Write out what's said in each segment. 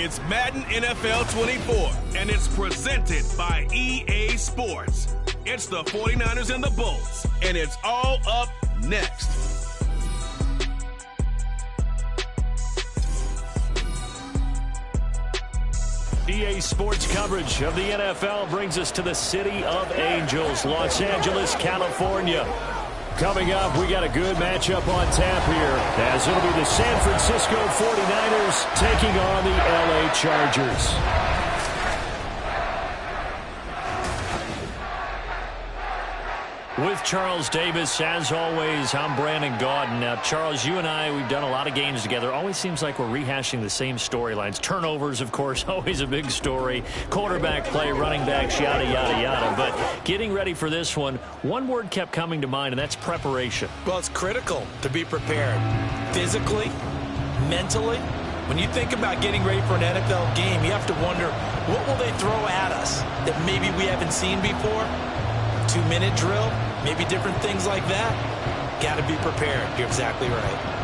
It's Madden NFL 24, and it's presented by EA Sports. It's the 49ers and the Bulls, and it's all up next. EA Sports coverage of the NFL brings us to the City of Angels, Los Angeles, California. Coming up, we got a good matchup on tap here, as it'll be the San Francisco 49ers taking on the LA Chargers. With Charles Davis, as always, I'm Brandon Gaudin. Now, Charles, you and I, we've done a lot of games together. Always seems like we're rehashing the same storylines. Turnovers, of course, always a big story. Quarterback play, running backs, yada, yada, yada. But getting ready for this one word kept coming to mind, and that's preparation. Well, it's critical to be prepared. Physically, mentally. When you think about getting ready for an NFL game, you have to wonder, what will they throw at us that maybe we haven't seen before? 2-minute drill, maybe different things like that. Got to be prepared. You're exactly right.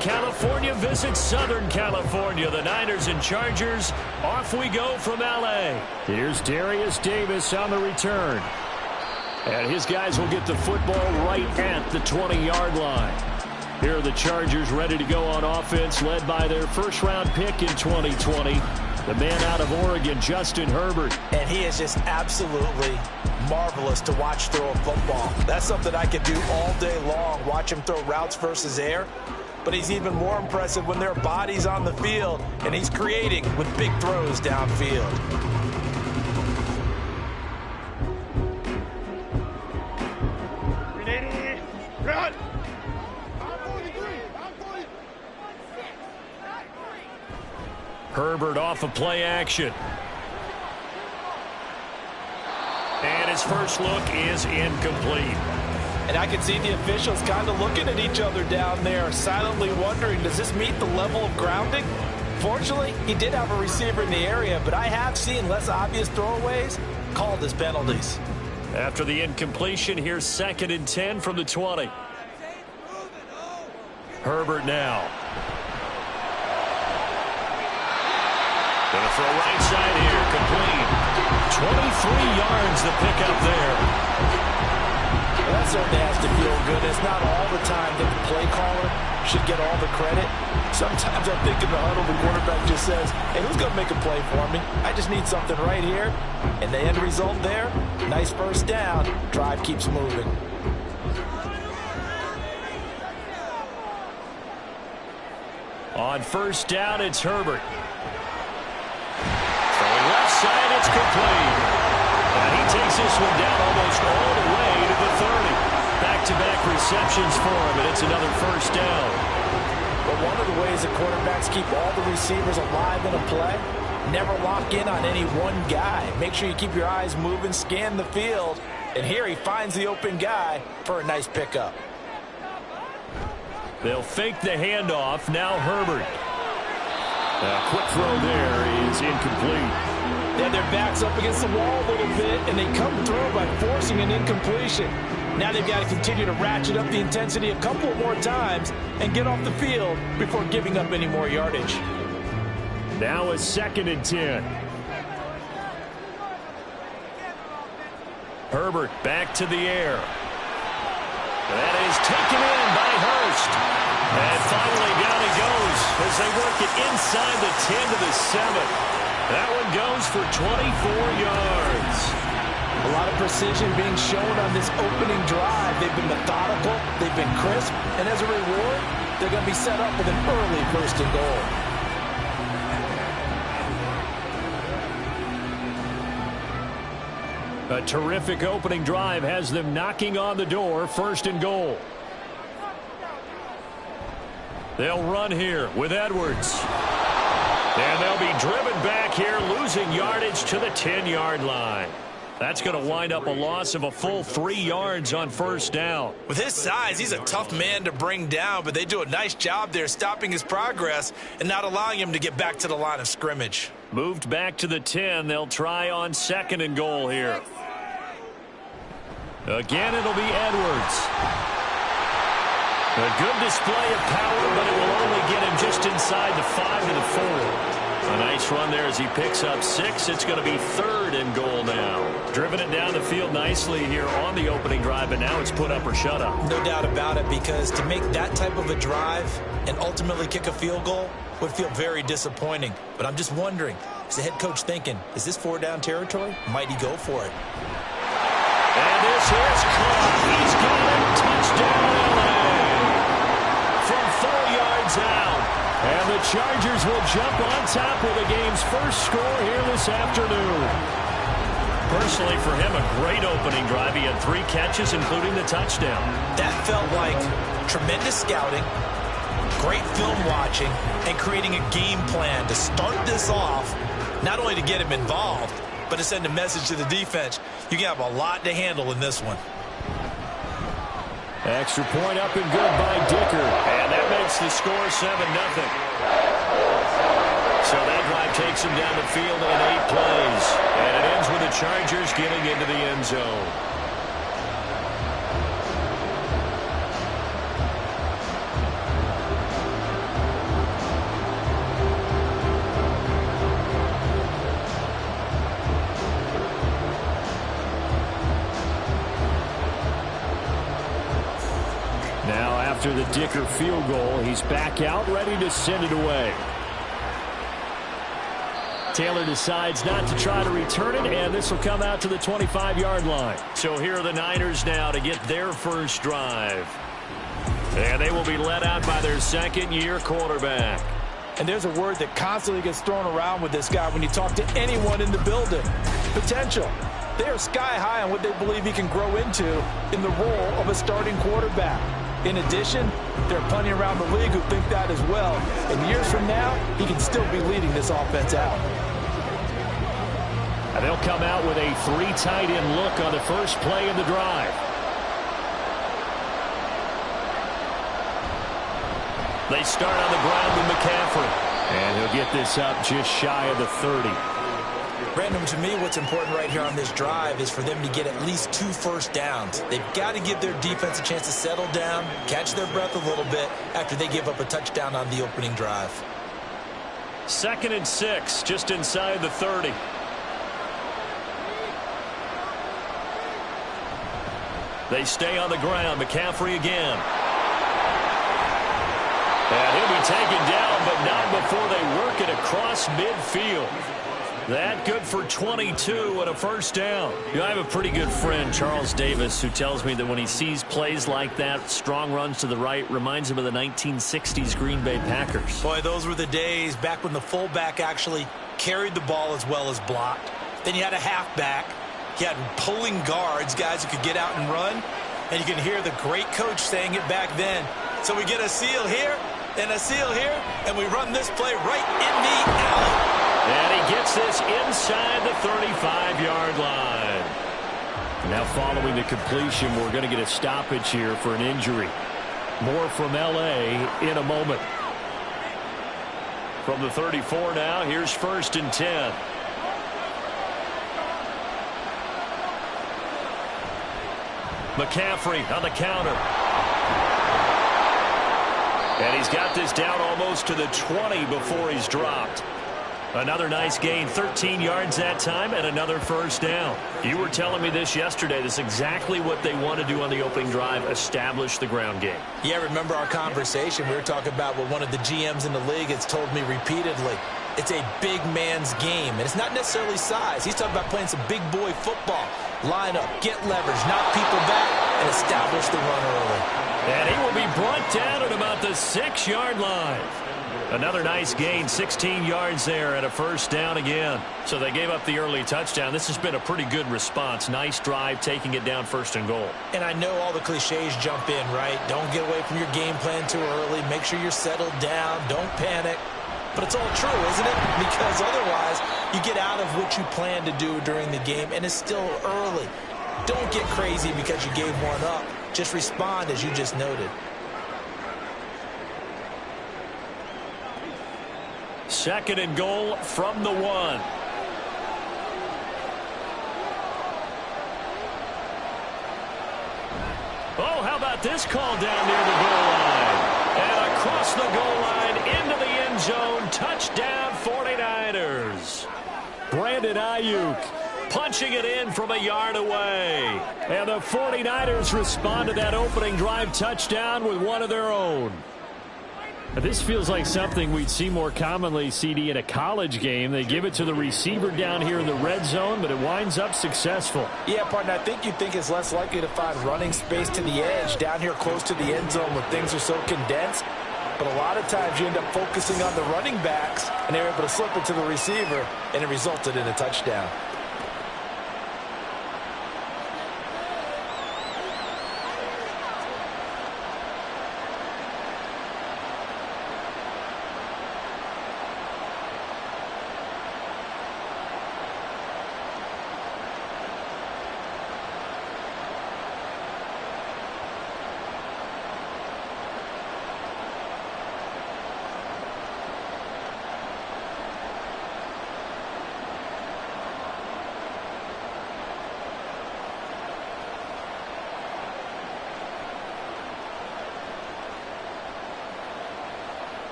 California visits Southern California. The Niners and Chargers, off we go from L.A. Here's Darius Davis on the return. And his guys will get the football right at the 20-yard line. Here are the Chargers ready to go on offense, led by their first-round pick in 2020, the man out of Oregon, Justin Herbert. And he is just absolutely marvelous to watch throw a football. That's something I could do all day long, watch him throw routes versus air. But he's even more impressive when there are bodies on the field, and he's creating with big throws downfield. Run! Herbert off of play action. And his first look is incomplete. And I can see the officials kind of looking at each other down there, silently wondering, does this meet the level of grounding? Fortunately, he did have a receiver in the area, but I have seen less obvious throwaways called as penalties. After the incompletion, here's 2nd and 10 from the 20. Herbert now. Gonna throw right side here, complete. 23 yards the pickup there. Well, that certainly has to feel good. It's not all the time that the play caller should get all the credit. Sometimes I think in the huddle, the quarterback just says, hey, who's going to make a play for me? I just need something right here. And the end result there, nice first down. Drive keeps moving. On first down, it's Herbert. Throwing left side, it's complete. And he takes this one down almost all the way to the 30. Back-to-back receptions for him, and it's another first down. But one of the ways that quarterbacks keep all the receivers alive in a play, never lock in on any one guy. Make sure you keep your eyes moving, scan the field, and here he finds the open guy for a nice pickup. They'll fake the handoff. Now Herbert. A quick throw there is incomplete. Then their backs up against the wall a little bit, and they come through by forcing an incompletion. Now they've got to continue to ratchet up the intensity a couple more times and get off the field before giving up any more yardage. Now a 2nd and 10. Herbert back to the air. That is taken in by Hurst. And finally down he goes as they work it inside the 10 to the 7. That one goes for 24 yards. A lot of precision being shown on this opening drive. They've been methodical, they've been crisp, and as a reward, they're going to be set up with an early 1st and goal. A terrific opening drive has them knocking on the door, 1st and goal. They'll run here with Edwards. And they'll be driven back here, losing yardage to the 10-yard line. That's going to wind up a loss of a full 3 yards on first down. With his size, he's a tough man to bring down, but they do a nice job there stopping his progress and not allowing him to get back to the line of scrimmage. Moved back to the 10. They'll try on 2nd and goal here. Again, it'll be Edwards. A good display of power, but it will only get him just inside the 5 to the 4. A nice run there as he picks up 6. It's going to be 3rd and goal now. Driven it down the field nicely here on the opening drive, but now it's put up or shut up. No doubt about it, because to make that type of a drive and ultimately kick a field goal would feel very disappointing. But I'm just wondering, is the head coach thinking, is this 4-down territory? Might he go for it? And this is caught. He's got it. Touchdown, LA. From 4 yards out. And the Chargers will jump on top with the game's first score here this afternoon. Personally, for him, a great opening drive. He had 3 catches, including the touchdown. That felt like tremendous scouting, great film watching, and creating a game plan to start this off, not only to get him involved, but to send a message to the defense. You can have a lot to handle in this one. Extra point up and good by Dicker. And that makes the score 7-0. So that drive takes him down the field in 8 plays. And it ends with the Chargers getting into the end zone. After the Dicker field goal, he's back out, ready to send it away. Taylor decides not to try to return it, and this will come out to the 25-yard line. So here are the Niners now to get their first drive. And they will be led out by their second-year quarterback. And there's a word that constantly gets thrown around with this guy when you talk to anyone in the building. Potential. They are sky high on what they believe he can grow into in the role of a starting quarterback. In addition, there are plenty around the league who think that as well. And years from now, he can still be leading this offense out. And they'll come out with a 3 tight end look on the first play of the drive. They start on the ground with McCaffrey. And he'll get this up just shy of the 30. Brandon, to me, what's important right here on this drive is for them to get at least 2 first downs. They've got to give their defense a chance to settle down, catch their breath a little bit after they give up a touchdown on the opening drive. 2nd and 6, just inside the 30. They stay on the ground. McCaffrey again. And he'll be taken down, but not before they work it across midfield. That good for 22 and a first down. You know, I have a pretty good friend, Charles Davis, who tells me that when he sees plays like that, strong runs to the right, reminds him of the 1960s Green Bay Packers. Boy, those were the days back when the fullback actually carried the ball as well as blocked. Then you had a halfback. You had pulling guards, guys who could get out and run. And you can hear the great coach saying it back then. So we get a seal here and a seal here, and we run this play right in the alley. And he gets this inside the 35-yard line. Now following the completion, we're going to get a stoppage here for an injury. More from L.A. in a moment. From the 34 now, here's 1st and 10. McCaffrey on the counter. And he's got this down almost to the 20 before he's dropped. Another nice gain, 13 yards that time, and another first down. You were telling me this yesterday. This is exactly what they want to do on the opening drive, establish the ground game. Yeah, remember our conversation. We were talking about what one of the GMs in the league has told me repeatedly. It's a big man's game, and it's not necessarily size. He's talking about playing some big boy football. Line up, get leverage, knock people back, and establish the run early. And he will be brought down at about the 6-yard line. Another nice gain, 16 yards there, and a first down again. So they gave up the early touchdown. This has been a pretty good response. Nice drive, taking it down 1st and goal. And I know all the cliches jump in, right? Don't get away from your game plan too early. Make sure you're settled down. Don't panic. But it's all true, isn't it? Because otherwise, You get out of what you plan to do during the game, and it's still early. Don't get crazy because you gave one up. Just respond as you just noted. Second and goal from the 1. Oh, how about this call down near the goal line? And across the goal line into the end zone. Touchdown 49ers. Brandon Ayuk punching it in from a yard away. And the 49ers respond to that opening drive touchdown with one of their own. This feels like something we'd see more commonly, CD, in a college game. They give it to the receiver down here in the red zone, but it winds up successful. Yeah, partner, I think you think it's less likely to find running space to the edge down here close to the end zone where things are so condensed. But a lot of times you end up focusing on the running backs, and they're able to slip it to the receiver, and it resulted in a touchdown.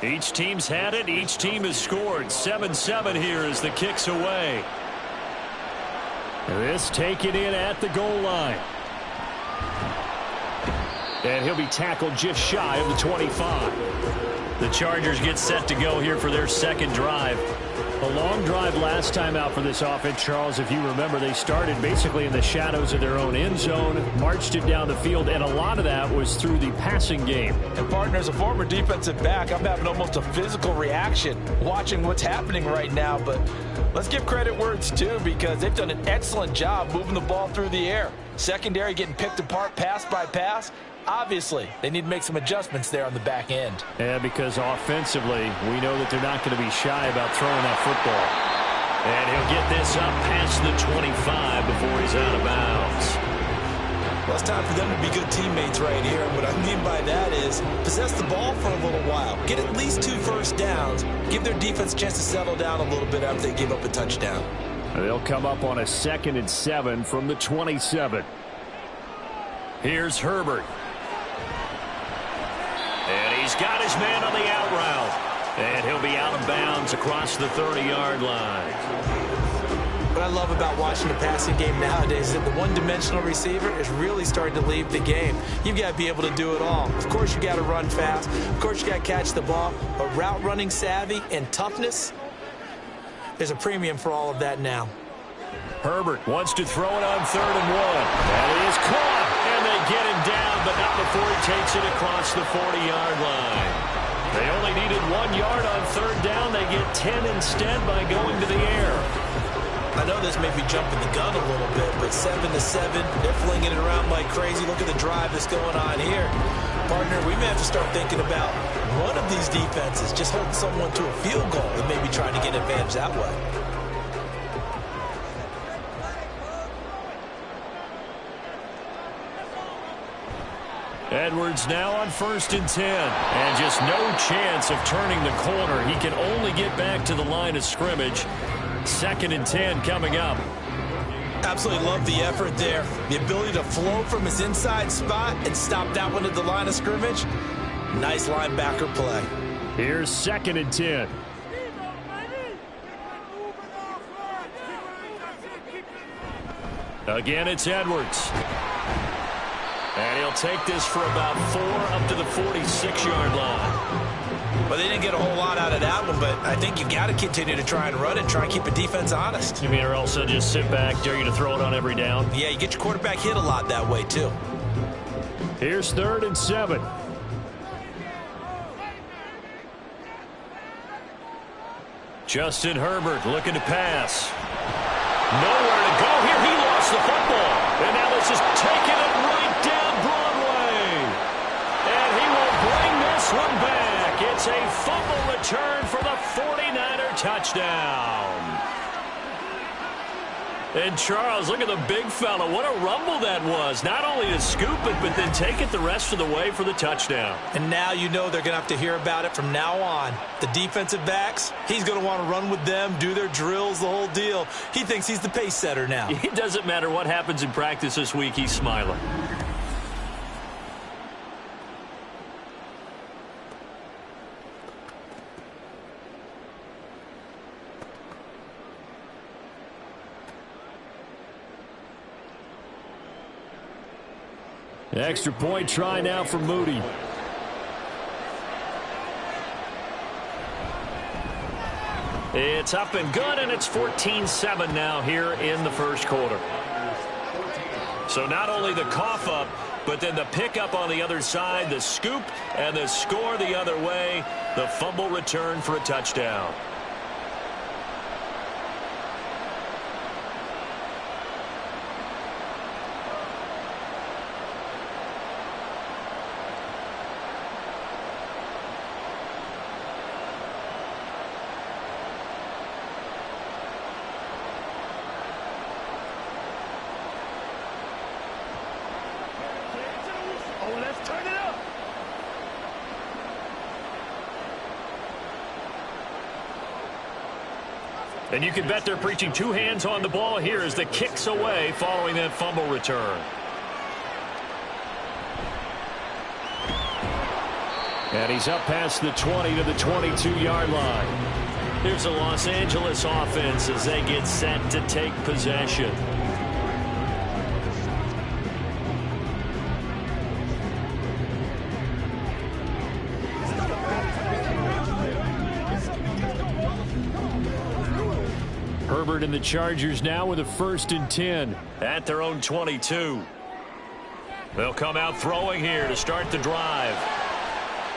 Each team's had it. Each team has scored. 7-7 here as the kick's away. This taken in at the goal line. And he'll be tackled just shy of the 25. The Chargers get set to go here for their second drive. A long drive last time out for this offense, Charles. If you remember, they started basically in the shadows of their own end zone, marched it down the field, and a lot of that was through the passing game. And, partner, as a former defensive back, I'm having almost a physical reaction watching what's happening right now. But let's give credit where it's due because they've done an excellent job moving the ball through the air. Secondary getting picked apart pass by pass. Obviously, they need to make some adjustments there on the back end. Yeah, because offensively, we know that they're not going to be shy about throwing that football. And he'll get this up past the 25 before he's out of bounds. Well, it's time for them to be good teammates right here. And what I mean by that is possess the ball for a little while. Get at least 2 first downs. Give their defense a chance to settle down a little bit after they give up a touchdown. They'll come up on a 2nd and 7 from the 27. Here's Herbert. And he's got his man on the out route. And he'll be out of bounds across the 30-yard line. What I love about watching the passing game nowadays is that the one-dimensional receiver is really starting to leave the game. You've got to be able to do it all. Of course, you got to run fast. Of course, you got to catch the ball. But route running savvy and toughness, there's a premium for all of that now. Herbert wants to throw it on 3rd and 1. That is caught, and they get him down, but not before he takes it across the 40-yard line. They only needed 1 yard on 3rd down. They get 10 instead by going to the air. I know this may be jumping the gun a little bit, but 7-7, they're flinging it around like crazy. Look at the drive that's going on here. Partner, we may have to start thinking about one of these defenses just holding someone to a field goal and maybe trying to get an advantage that way. Edwards now on 1st and 10. And just no chance of turning the corner. He can only get back to the line of scrimmage. 2nd and 10 coming up. Absolutely love the effort there. The ability to flow from his inside spot and stop that one at the line of scrimmage. Nice linebacker play. Here's 2nd and 10. Again, it's Edwards. And he'll take this for about 4 up to the 46-yard line. Well, they didn't get a whole lot out of that one, but I think you got to continue to try and run it, try and keep the defense honest. You mean, or else they'll just sit back, dare you to throw it on every down? Yeah, you get your quarterback hit a lot that way, too. Here's 3rd and 7. Justin Herbert looking to pass. Nowhere to go here. He lost the football. And now this is taking it right down Broadway. And he will bring this one back. It's a fumble return for the 49ers. And Charles, look at the big fella. What a rumble that was. Not only to scoop it, but then take it the rest of the way for the touchdown. And now you know they're going to have to hear about it from now on. The defensive backs, he's going to want to run with them, do their drills, the whole deal. He thinks he's the pace setter now. It doesn't matter what happens in practice this week, he's smiling. Extra point try now for Moody. It's up and good, and it's 14-7 now here in the first quarter. So not only the cough up, but then the pickup on the other side, the scoop, and the score the other way, the fumble return for a touchdown. And you can bet they're preaching two hands on the ball here as the kick's away following that fumble return. And he's up past the 20 to the 22-yard line. Here's the Los Angeles offense as they get set to take possession. Herbert and the Chargers now with a 1st and 10 at their own 22. They'll come out throwing here to start the drive.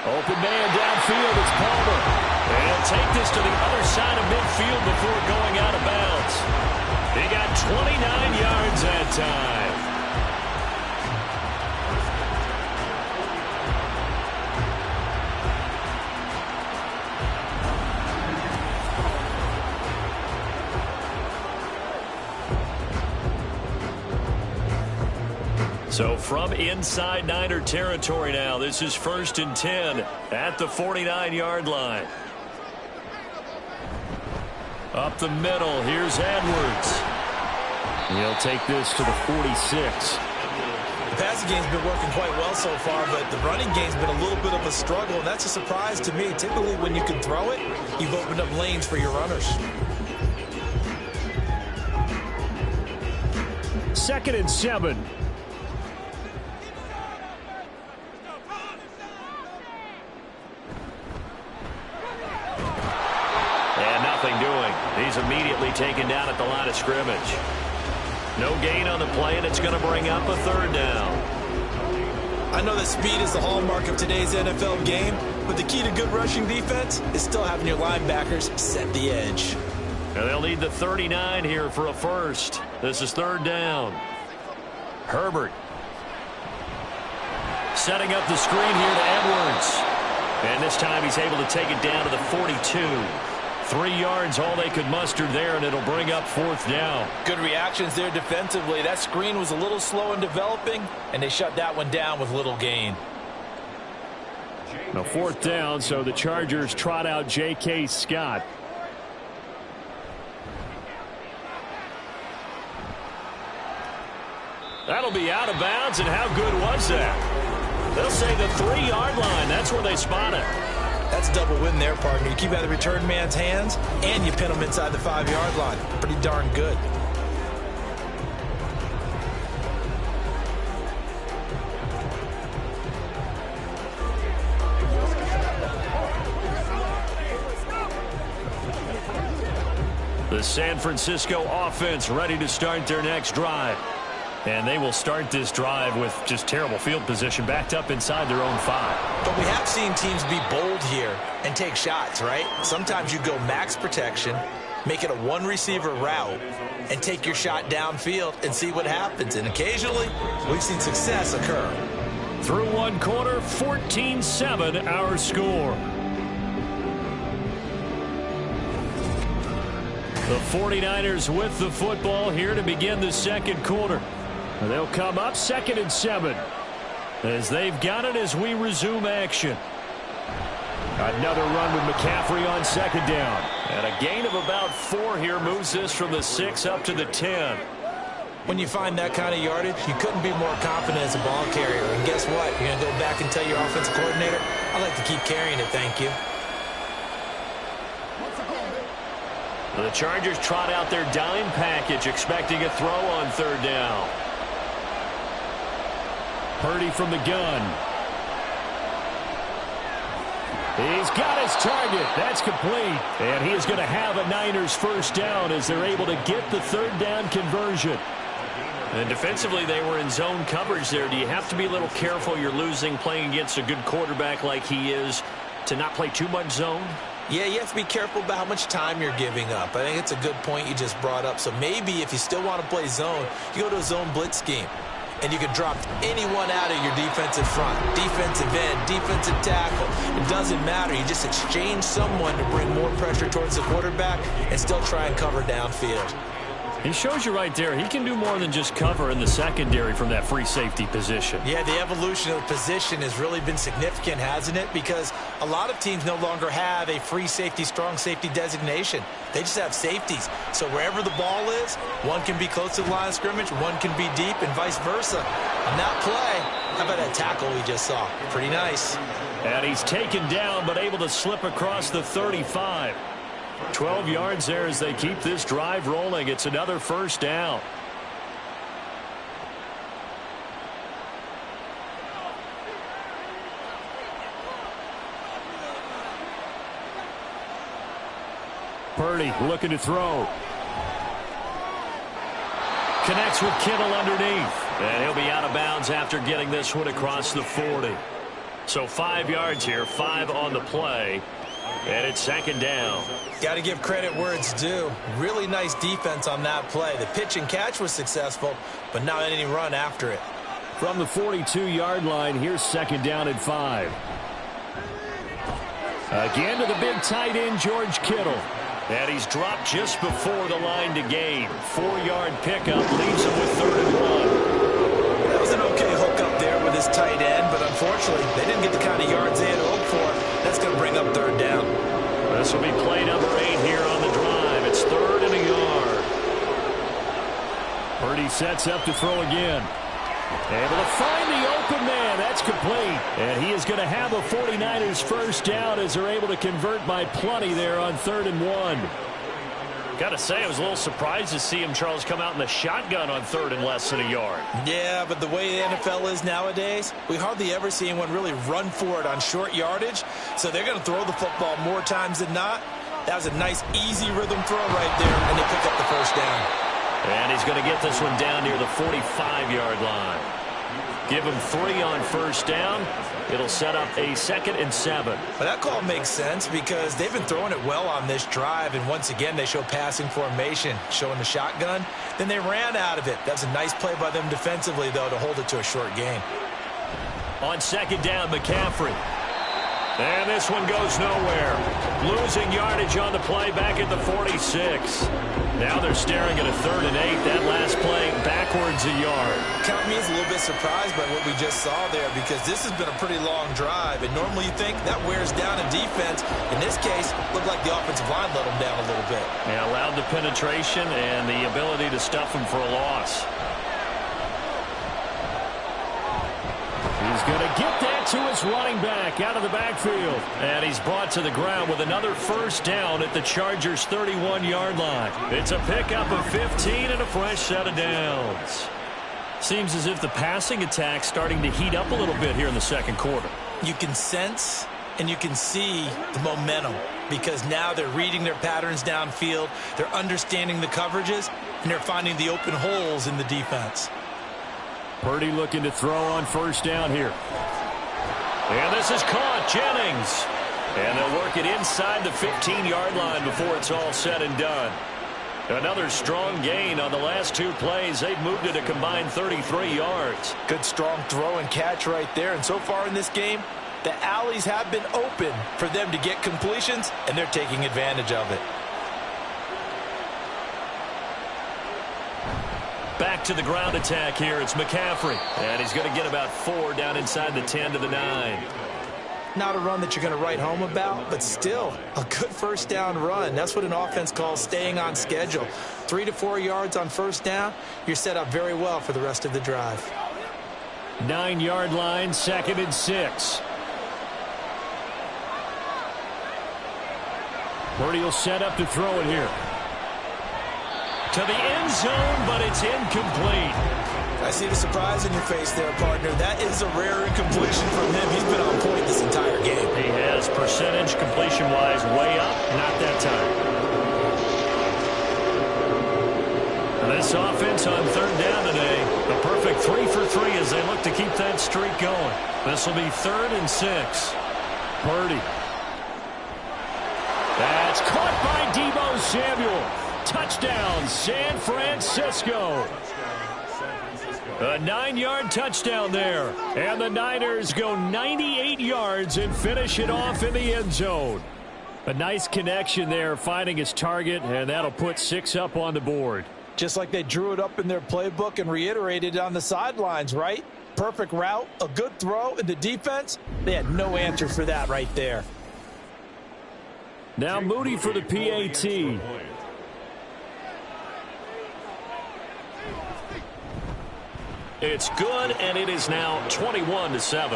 Open man downfield, it's Palmer. And he'll take this to the other side of midfield before going out of bounds. He got 29 yards that time. So from inside Niner territory now, this is 1st and 10 at the 49-yard line. Up the middle, here's Edwards. He'll take this to the 46. The passing game's been working quite well so far, but the running game's been a little bit of a struggle, and that's a surprise to me. Typically, when you can throw it, you've opened up lanes for your runners. 2nd and 7. He's immediately taken down at the line of scrimmage. No gain on the play, and it's going to bring up a 3rd down. I know that speed is the hallmark of today's NFL game, but the key to good rushing defense is still having your linebackers set the edge. And they'll need the 39 here for a 1st. This is 3rd down. Herbert setting up the screen here to Edwards. And this time he's able to take it down to the 42. 3 yards, all they could muster there, and it'll bring up 4th down. Good reactions there defensively. That screen was a little slow in developing, and they shut that one down with little gain. Now 4th down, so the Chargers trot out J.K. Scott. That'll be out of bounds, and how good was that? They'll say the 3-yard line. That's where they spot it. That's a double win there, partner. You keep out of the return man's hands, and you pin him inside the 5-yard line. Pretty darn good. The San Francisco offense ready to start their next drive. And they will start this drive with just terrible field position, backed up inside their own 5. But we have seen teams be bold here and take shots, right? Sometimes you go max protection, make it a one-receiver route, and take your shot downfield and see what happens. And occasionally, we've seen success occur. Through one quarter, 14-7 our score. The 49ers with the football here to begin the second quarter. They'll come up 2nd and 7 as they've got it as we resume action. Another run with McCaffrey on 2nd down. And a gain of about 4 here moves this from the 6 up to the 10. When you find that kind of yardage, you couldn't be more confident as a ball carrier. And guess what? You're going to go back and tell your offensive coordinator, I'd like to keep carrying it, thank you. The Chargers trot out their dime package, expecting a throw on 3rd down. Purdy from the gun. He's got his target. That's complete. And he is going to have a Niners first down as they're able to get the 3rd down conversion. And defensively, they were in zone coverage there. Do you have to be a little careful? You're losing playing against a good quarterback like he is to not play too much zone? Yeah, you have to be careful about how much time you're giving up. I think it's a good point you just brought up. So maybe if you still want to play zone, you go to a zone blitz scheme. And you can drop anyone out of your defensive front. Defensive end, defensive tackle. It doesn't matter. You just exchange someone to bring more pressure towards the quarterback and still try and cover downfield. He shows you right there, he can do more than just cover in the secondary from that free safety position. Yeah, the evolution of the position has really been significant, hasn't it? Because a lot of teams no longer have a free safety, strong safety designation. They just have safeties. So wherever the ball is, one can be close to the line of scrimmage, one can be deep, and vice versa. On that play, how about that tackle we just saw? Pretty nice. And he's taken down, but able to slip across the 35. 12 yards there as they keep this drive rolling. It's another first down. Purdy looking to throw. Connects with Kittle underneath. And he'll be out of bounds after getting this one across the 40. So 5 yards here, 5 on the play. And it's 2nd down. Got to give credit where it's due. Really nice defense on that play. The pitch and catch was successful, but not any run after it. From the 42-yard line, here's 2nd down and 5. Again to the big tight end, George Kittle. And he's dropped just before the line to gain. 4-yard pickup leaves him with 3rd and 1. That was an okay hook up there with his tight end, but unfortunately, they didn't get the kind of yards they had hoped for. That's going to bring up 3rd down. This will be play number 8 here on the drive. It's 3rd and a yard. Purdy sets up to throw again. Able to find the open man. That's complete. And he is going to have a 49ers first down as they're able to convert by plenty there on 3rd and 1. Got to say, I was a little surprised to see him, Charles, come out in the shotgun on 3rd and less than a yard. Yeah, but the way the NFL is nowadays, we hardly ever see anyone really run for it on short yardage. So they're going to throw the football more times than not. That was a nice, easy rhythm throw right there, and they pick up the first down. And he's going to get this one down near the 45-yard line. Give him 3 on first down. It'll set up a 2nd and 7. But that call makes sense because they've been throwing it well on this drive, and once again they show passing formation, showing the shotgun. Then they ran out of it. That was a nice play by them defensively, though, to hold it to a short gain. On 2nd down, McCaffrey. And this one goes nowhere. Losing yardage on the play back at the 46. Now they're staring at a 3rd and 8. That last play backwards a yard. Count me as a little bit surprised by what we just saw there because this has been a pretty long drive. And normally you think that wears down a defense. In this case, it looked like the offensive line let them down a little bit. Yeah, allowed the penetration and the ability to stuff them for a loss. He's going to get that to his running back out of the backfield. And he's brought to the ground with another first down at the Chargers' 31-yard line. It's a pickup of 15 and a fresh set of downs. Seems as if the passing attack's starting to heat up a little bit here in the second quarter. You can sense and you can see the momentum because now they're reading their patterns downfield, they're understanding the coverages, and they're finding the open holes in the defense. Purdy looking to throw on first down here. And this is caught. Jennings. And they'll work it inside the 15-yard line before it's all said and done. Another strong gain on the last 2 plays. They've moved it a combined 33 yards. Good strong throw and catch right there. And so far in this game, the alleys have been open for them to get completions, and they're taking advantage of it. Back to the ground attack here. It's McCaffrey. And he's going to get about 4 down inside the 10 to the 9. Not a run that you're going to write home about, but still a good first down run. That's what an offense calls staying on schedule. 3 to 4 yards on first down, you're set up very well for the rest of the drive. 9-yard line, 2nd and 6. Purdy will set up to throw it here. To the end zone, but it's incomplete. I see the surprise in your face there, partner. That is a rare incompletion from him. He's been on point this entire game. He has percentage completion-wise way up. Not that time. And this offense on 3rd down today, a perfect 3 for 3 as they look to keep that streak going. This will be 3rd and 6. Purdy. That's caught by Deebo Samuel. Touchdown, San Francisco. A 9-yard touchdown there. And the Niners go 98 yards and finish it off in the end zone. A nice connection there, finding his target, and that'll put 6 up on the board. Just like they drew it up in their playbook and reiterated on the sidelines, right? Perfect route, a good throw, and the defense, they had no answer for that right there. Now Moody for the PAT. It's good, and it is now 21-7.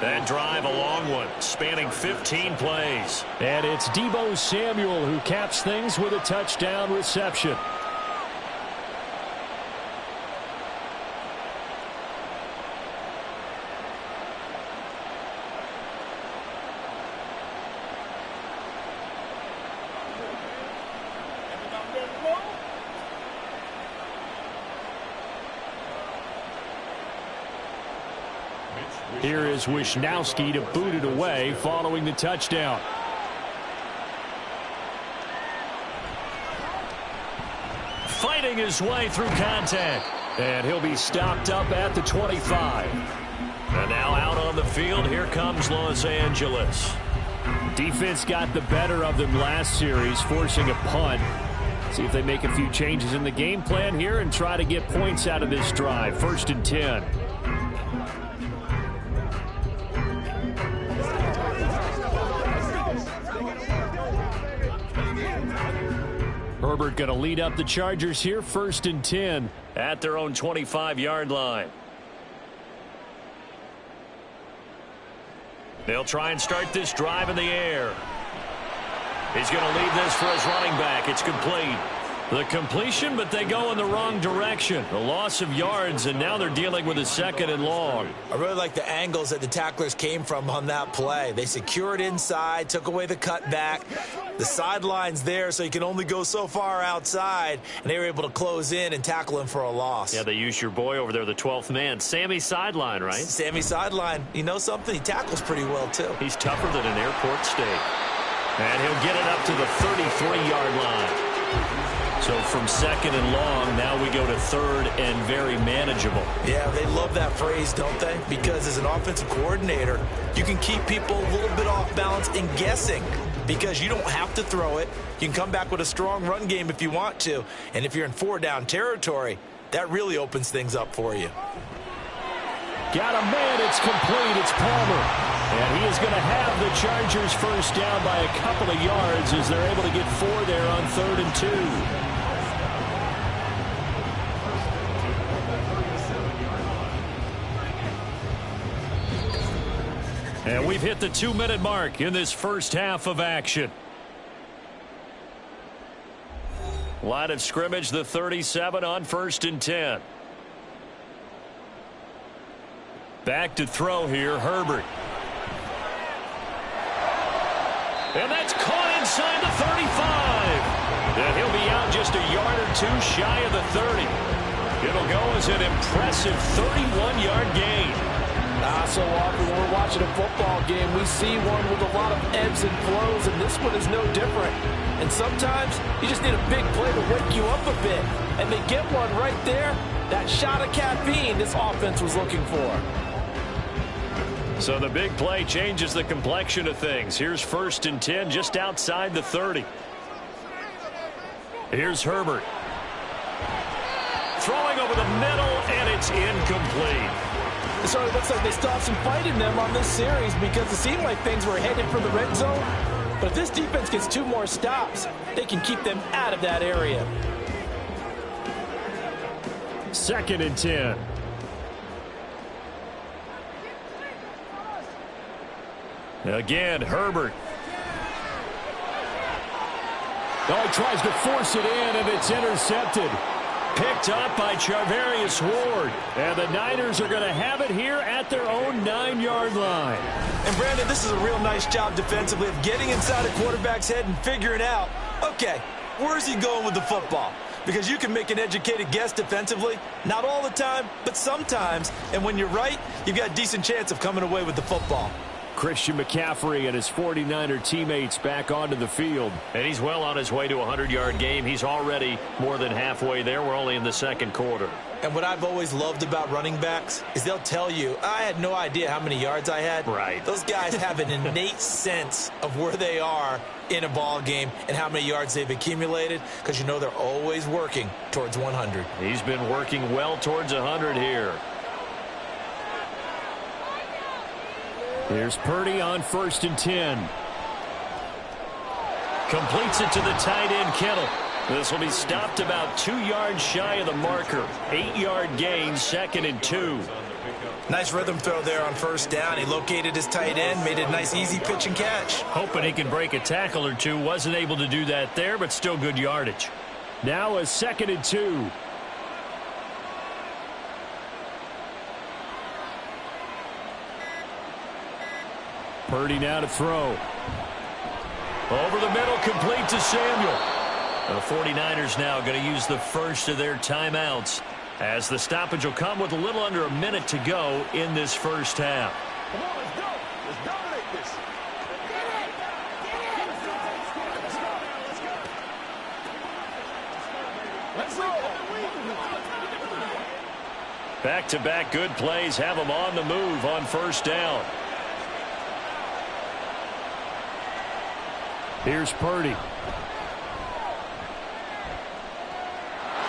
That drive, a long one, spanning 15 plays. And it's Deebo Samuel who caps things with a touchdown reception. Here is Wisnowski to boot it away following the touchdown. Fighting his way through contact. And he'll be stopped up at the 25. And now out on the field, here comes Los Angeles. Defense got the better of them last series, forcing a punt. See if they make a few changes in the game plan here and try to get points out of this drive. 1st and 10. Herbert going to lead up the Chargers here, 1st and 10 at their own 25-yard line. They'll try and start this drive in the air. He's going to leave this for his running back. It's complete. The completion, but they go in the wrong direction. A loss of yards, and now they're dealing with a 2nd and long. I really like the angles that the tacklers came from on that play. They secured inside, took away the cutback. The sideline's there, so you can only go so far outside, and they were able to close in and tackle him for a loss. Yeah, they used your boy over there, the 12th man. Sammy Sideline, right? Sammy Sideline. You know something? He tackles pretty well, too. He's tougher than an airport steak. And he'll get it up to the 33-yard line. So from 2nd and long, now we go to 3rd and very manageable. Yeah, they love that phrase, don't they? Because as an offensive coordinator, you can keep people a little bit off balance and guessing because you don't have to throw it. You can come back with a strong run game if you want to. And if you're in 4-down territory, that really opens things up for you. Got a man. It's complete. It's Palmer. And he is going to have the Chargers first down by a couple of yards as they're able to get 4 there on 3rd and 2. And we've hit the 2-minute mark in this first half of action. Line of scrimmage, the 37 on 1st and 10. Back to throw here, Herbert. And that's caught inside the 35. And he'll be out just a yard or 2 shy of the 30. It'll go as an impressive 31-yard gain. So often when we're watching a football game, we see one with a lot of ebbs and flows, and this one is no different. And sometimes you just need a big play to wake you up a bit. And they get one right there. That shot of caffeine this offense was looking for. So the big play changes the complexion of things. Here's 1st and 10 just outside the 30. Here's Herbert. throwing over the middle, and it's incomplete. It sort of looks like they still have some fight in them on this series because it seemed like things were headed for the red zone. But if this defense gets 2 more stops, they can keep them out of that area. 2nd and 10. Again, Herbert. Oh, he tries to force it in, and it's intercepted. Picked up by Charvarius Ward. And the Niners are going to have it here at their own 9-yard line. And, Brandon, this is a real nice job defensively of getting inside a quarterback's head and figuring out, okay, where's he going with the football? Because you can make an educated guess defensively. Not all the time, but sometimes. And when you're right, you've got a decent chance of coming away with the football. Christian McCaffrey and his 49er teammates back onto the field. And he's well on his way to a 100-yard game. He's already more than halfway there. We're only in the 2nd quarter. And what I've always loved about running backs is they'll tell you, I had no idea how many yards I had. Right. Those guys have an innate sense of where they are in a ball game and how many yards they've accumulated because you know they're always working towards 100. He's been working well towards 100 here. Here's Purdy on 1st and 10. Completes it to the tight end, Kittle. This will be stopped about 2 yards shy of the marker. 8-yard gain, 2nd and 2. Nice rhythm throw there on 1st down. He located his tight end, made it a nice, easy pitch and catch. Hoping he can break a tackle or two. Wasn't able to do that there, but still good yardage. Now a 2nd and 2. Purdy now to throw. Over the middle, complete to Samuel. The 49ers now going to use the first of their timeouts as the stoppage will come with a little under a minute to go in this first half. Come on, let's go. Let's dominate this. Let's go. Back-to-back good plays have them on the move on 1st down. Here's Purdy.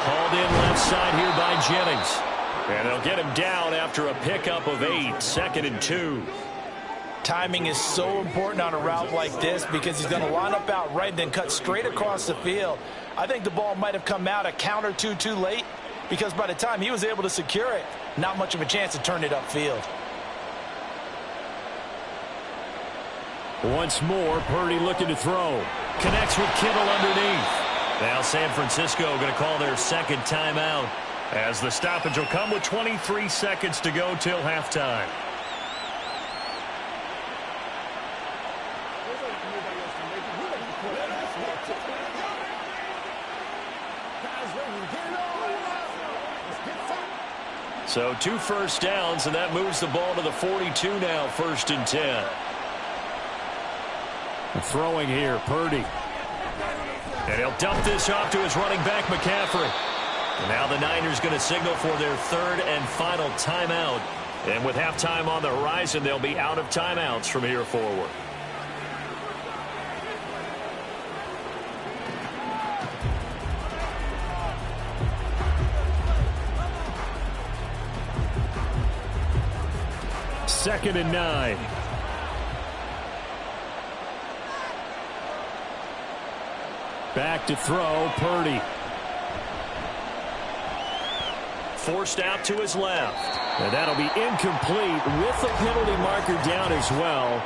Hauled in left side here by Jennings. And they'll get him down after a pickup of 8. 2nd and 2. Timing is so important on a route like this because he's going to line up out right and then cut straight across the field. I think the ball might have come out a count or two too late because by the time he was able to secure it, not much of a chance to turn it upfield. Once more, Purdy looking to throw. Connects with Kittle underneath. Now San Francisco going to call their 2nd timeout as the stoppage will come with 23 seconds to go till halftime. So 2 first downs, and that moves the ball to the 42 now, 1st and 10. Throwing here, Purdy. And he'll dump this off to his running back, McCaffrey. And now the Niners going to signal for their 3rd and final timeout. And with halftime on the horizon, they'll be out of timeouts from here forward. Second and 9. Back to throw, Purdy. Forced out to his left. And that'll be incomplete with the penalty marker down as well.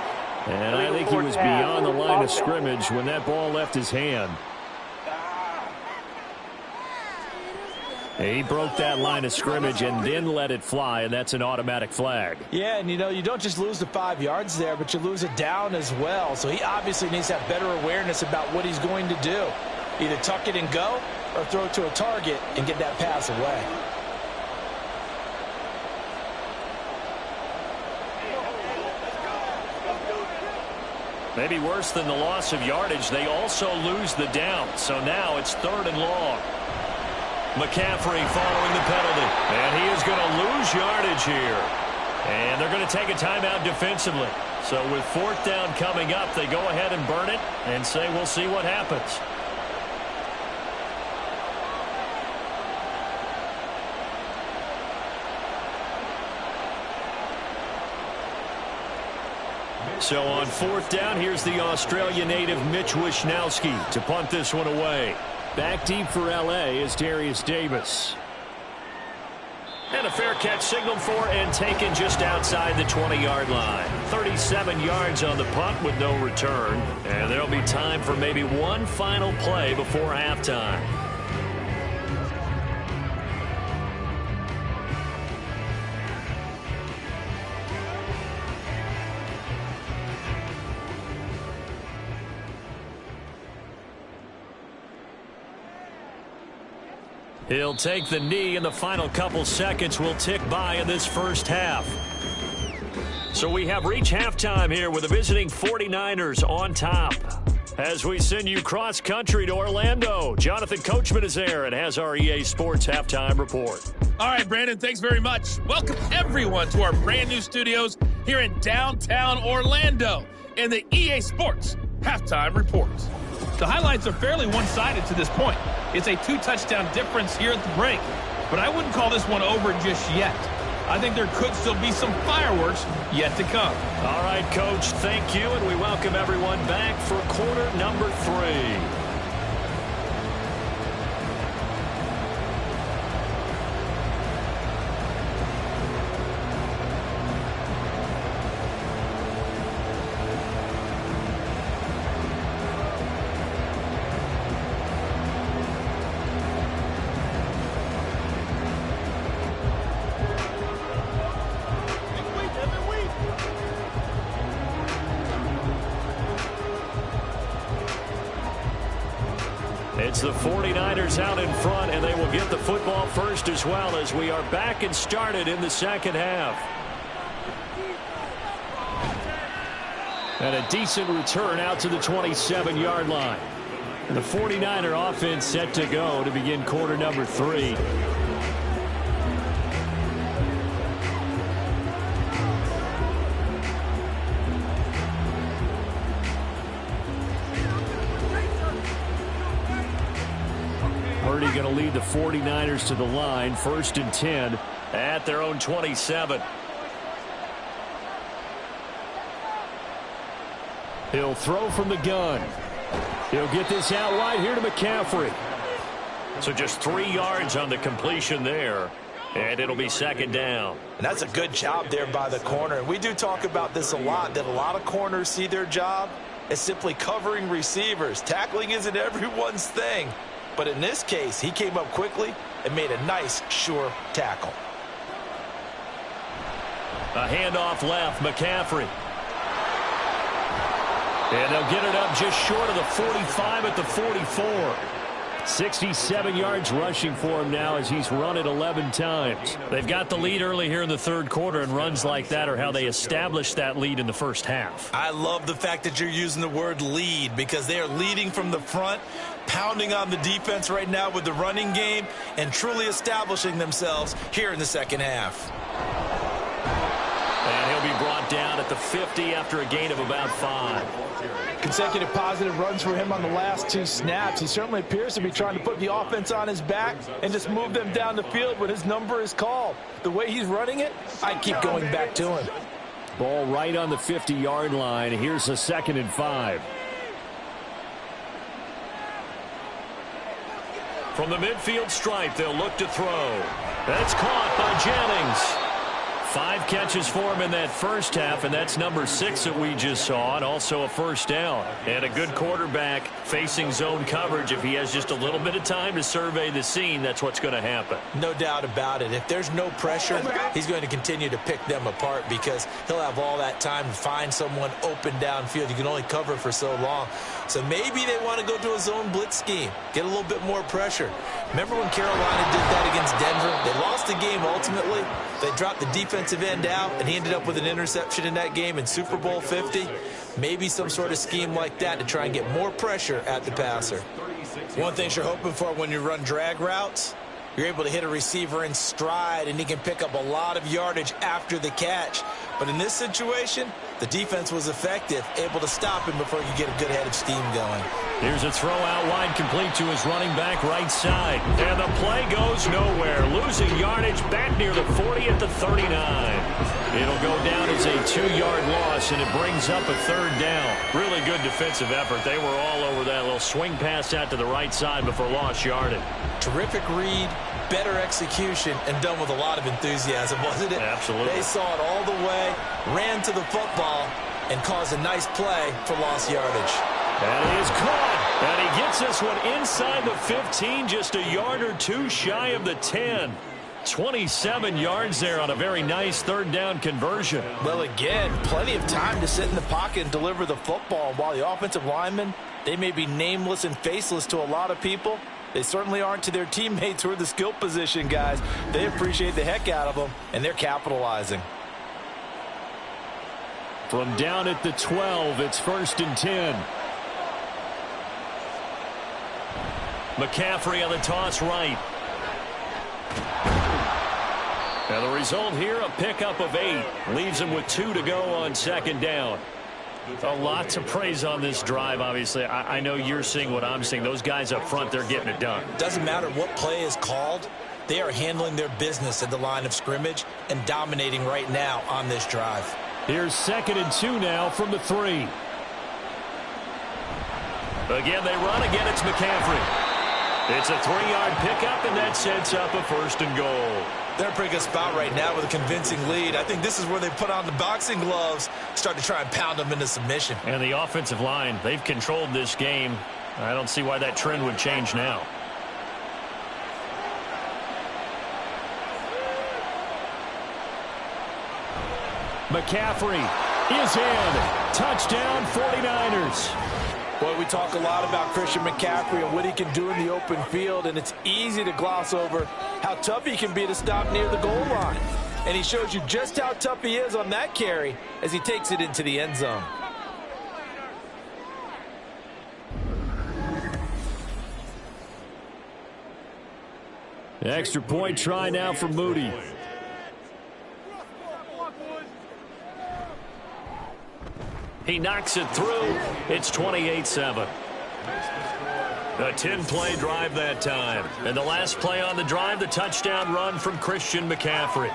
And I think he was beyond the line of scrimmage when that ball left his hand. He broke that line of scrimmage and then let it fly, and that's an automatic flag. Yeah, and you don't just lose the 5 yards there, but you lose it down as well. So he obviously needs to have better awareness about what he's going to do. Either tuck it and go or throw it to a target and get that pass away. Maybe worse than the loss of yardage, they also lose the down. So now it's 3rd and long. McCaffrey following the penalty. And he is going to lose yardage here. And they're going to take a timeout defensively. So with 4th down coming up, they go ahead and burn it and say we'll see what happens. So on 4th down, here's the Australia native Mitch Wishnowsky to punt this one away. Back deep for L.A. is Darius Davis. And a fair catch signaled for and taken just outside the 20-yard line. 37 yards on the punt with no return. And there'll be time for maybe one final play before halftime. He'll take the knee, and the final couple seconds will tick by in this first half. So we have reached halftime here with the visiting 49ers on top. As we send you cross-country to Orlando, Jonathan Coachman is there and has our EA Sports Halftime Report. All right, Brandon, thanks very much. Welcome, everyone, to our brand-new studios here in downtown Orlando and the EA Sports Halftime Report. The highlights are fairly one-sided to this point. It's a 2-touchdown difference here at the break, but I wouldn't call this one over just yet. I think there could still be some fireworks yet to come. All right, Coach, thank you, and we welcome everyone back for quarter number 3. It's the 49ers out in front, and they will get the football first as well as we are back and started in the second half. And a decent return out to the 27-yard line. And the 49er offense set to go to begin quarter number 3. Going to lead the 49ers to the line, 1st and 10 at their own 27. He'll throw from the gun. He'll get this out wide here to McCaffrey. So just 3 yards on the completion there, and it'll be 2nd down. And that's a good job there by the corner. And we do talk about this a lot, that a lot of corners see their job as simply covering receivers. Tackling isn't everyone's thing. But in this case, he came up quickly and made a nice, sure tackle. A handoff left, McCaffrey. And they'll get it up just short of the 45 at the 44. 67 yards rushing for him now as he's run it 11 times. They've got the lead early here in the 3rd quarter, and runs like that are how they established that lead in the first half. I love the fact that you're using the word lead, because they are leading from the front, pounding on the defense right now with the running game, and truly establishing themselves here in the second half. And he'll be brought down at the 50 after a gain of about 5. Consecutive positive runs for him on the last 2 snaps. He certainly appears to be trying to put the offense on his back and just move them down the field when his number is called. The way he's running it, I keep going back to him. Ball right on the 50-yard line. Here's a 2nd and 5. From the midfield stripe, they'll look to throw. That's caught by Jennings. 5 catches for him in that first half, and that's number 6 that we just saw, and also a 1st down. And a good quarterback facing zone coverage. If he has just a little bit of time to survey the scene, that's what's going to happen. No doubt about it. If there's no pressure, he's going to continue to pick them apart, because he'll have all that time to find someone open downfield. You can only cover for so long. So maybe they want to go to a zone blitz scheme, get a little bit more pressure. Remember when Carolina did that against Denver? They lost the game ultimately. They dropped the defensive end out, and he ended up with an interception in that game in Super Bowl 50. Maybe some sort of scheme like that to try and get more pressure at the passer. One thing you're hoping for when you run drag routes, you're able to hit a receiver in stride, and he can pick up a lot of yardage after the catch. But in this situation, The defense was effective, able to stop him before he could get a good head of steam going. Here's a throw out wide, complete to his running back right side. And the play goes nowhere. Losing yardage back near the 40 at the 39. It'll go down as a 2-yard loss, and it brings up a 3rd down. Really good defensive effort. They were all over that little swing pass out to the right side before lost yardage. Terrific read, better execution, and done with a lot of enthusiasm, wasn't it? Absolutely. They saw it all the way, ran to the football, and caused a nice play for lost yardage. And he is caught. And he gets this one inside the 15, just a yard or two shy of the 10. 27 yards there on a very nice 3rd down conversion. Well, again, plenty of time to sit in the pocket and deliver the football. While the offensive linemen, they may be nameless and faceless to a lot of people, they certainly aren't to their teammates who are the skill position guys. They appreciate the heck out of them, and they're capitalizing. From down at the 12, it's 1st and 10. McCaffrey on the toss right. And the result here, a pickup of 8. Leaves him with 2 to go on 2nd down. A lot to praise on this drive, obviously. I know you're seeing what I'm seeing. Those guys up front, they're getting it done. Doesn't matter what play is called. They are handling their business at the line of scrimmage and dominating right now on this drive. Here's 2nd and 2 now from the 3. Again, they run. Again, it's McCaffrey. It's a 3-yard pickup, and that sets up a 1st and goal. They're in a pretty good spot right now with a convincing lead. I think this is where they put on the boxing gloves, start to try and pound them into submission. And the offensive line, they've controlled this game. I don't see why that trend would change now. McCaffrey is in. Touchdown, 49ers. Boy, we talk a lot about Christian McCaffrey and what he can do in the open field, and it's easy to gloss over how tough he can be to stop near the goal line. And he shows you just how tough he is on that carry as he takes it into the end zone. The extra point try now for Moody. He knocks it through. It's 28-7. A 10-play drive that time. And the last play on the drive, the touchdown run from Christian McCaffrey.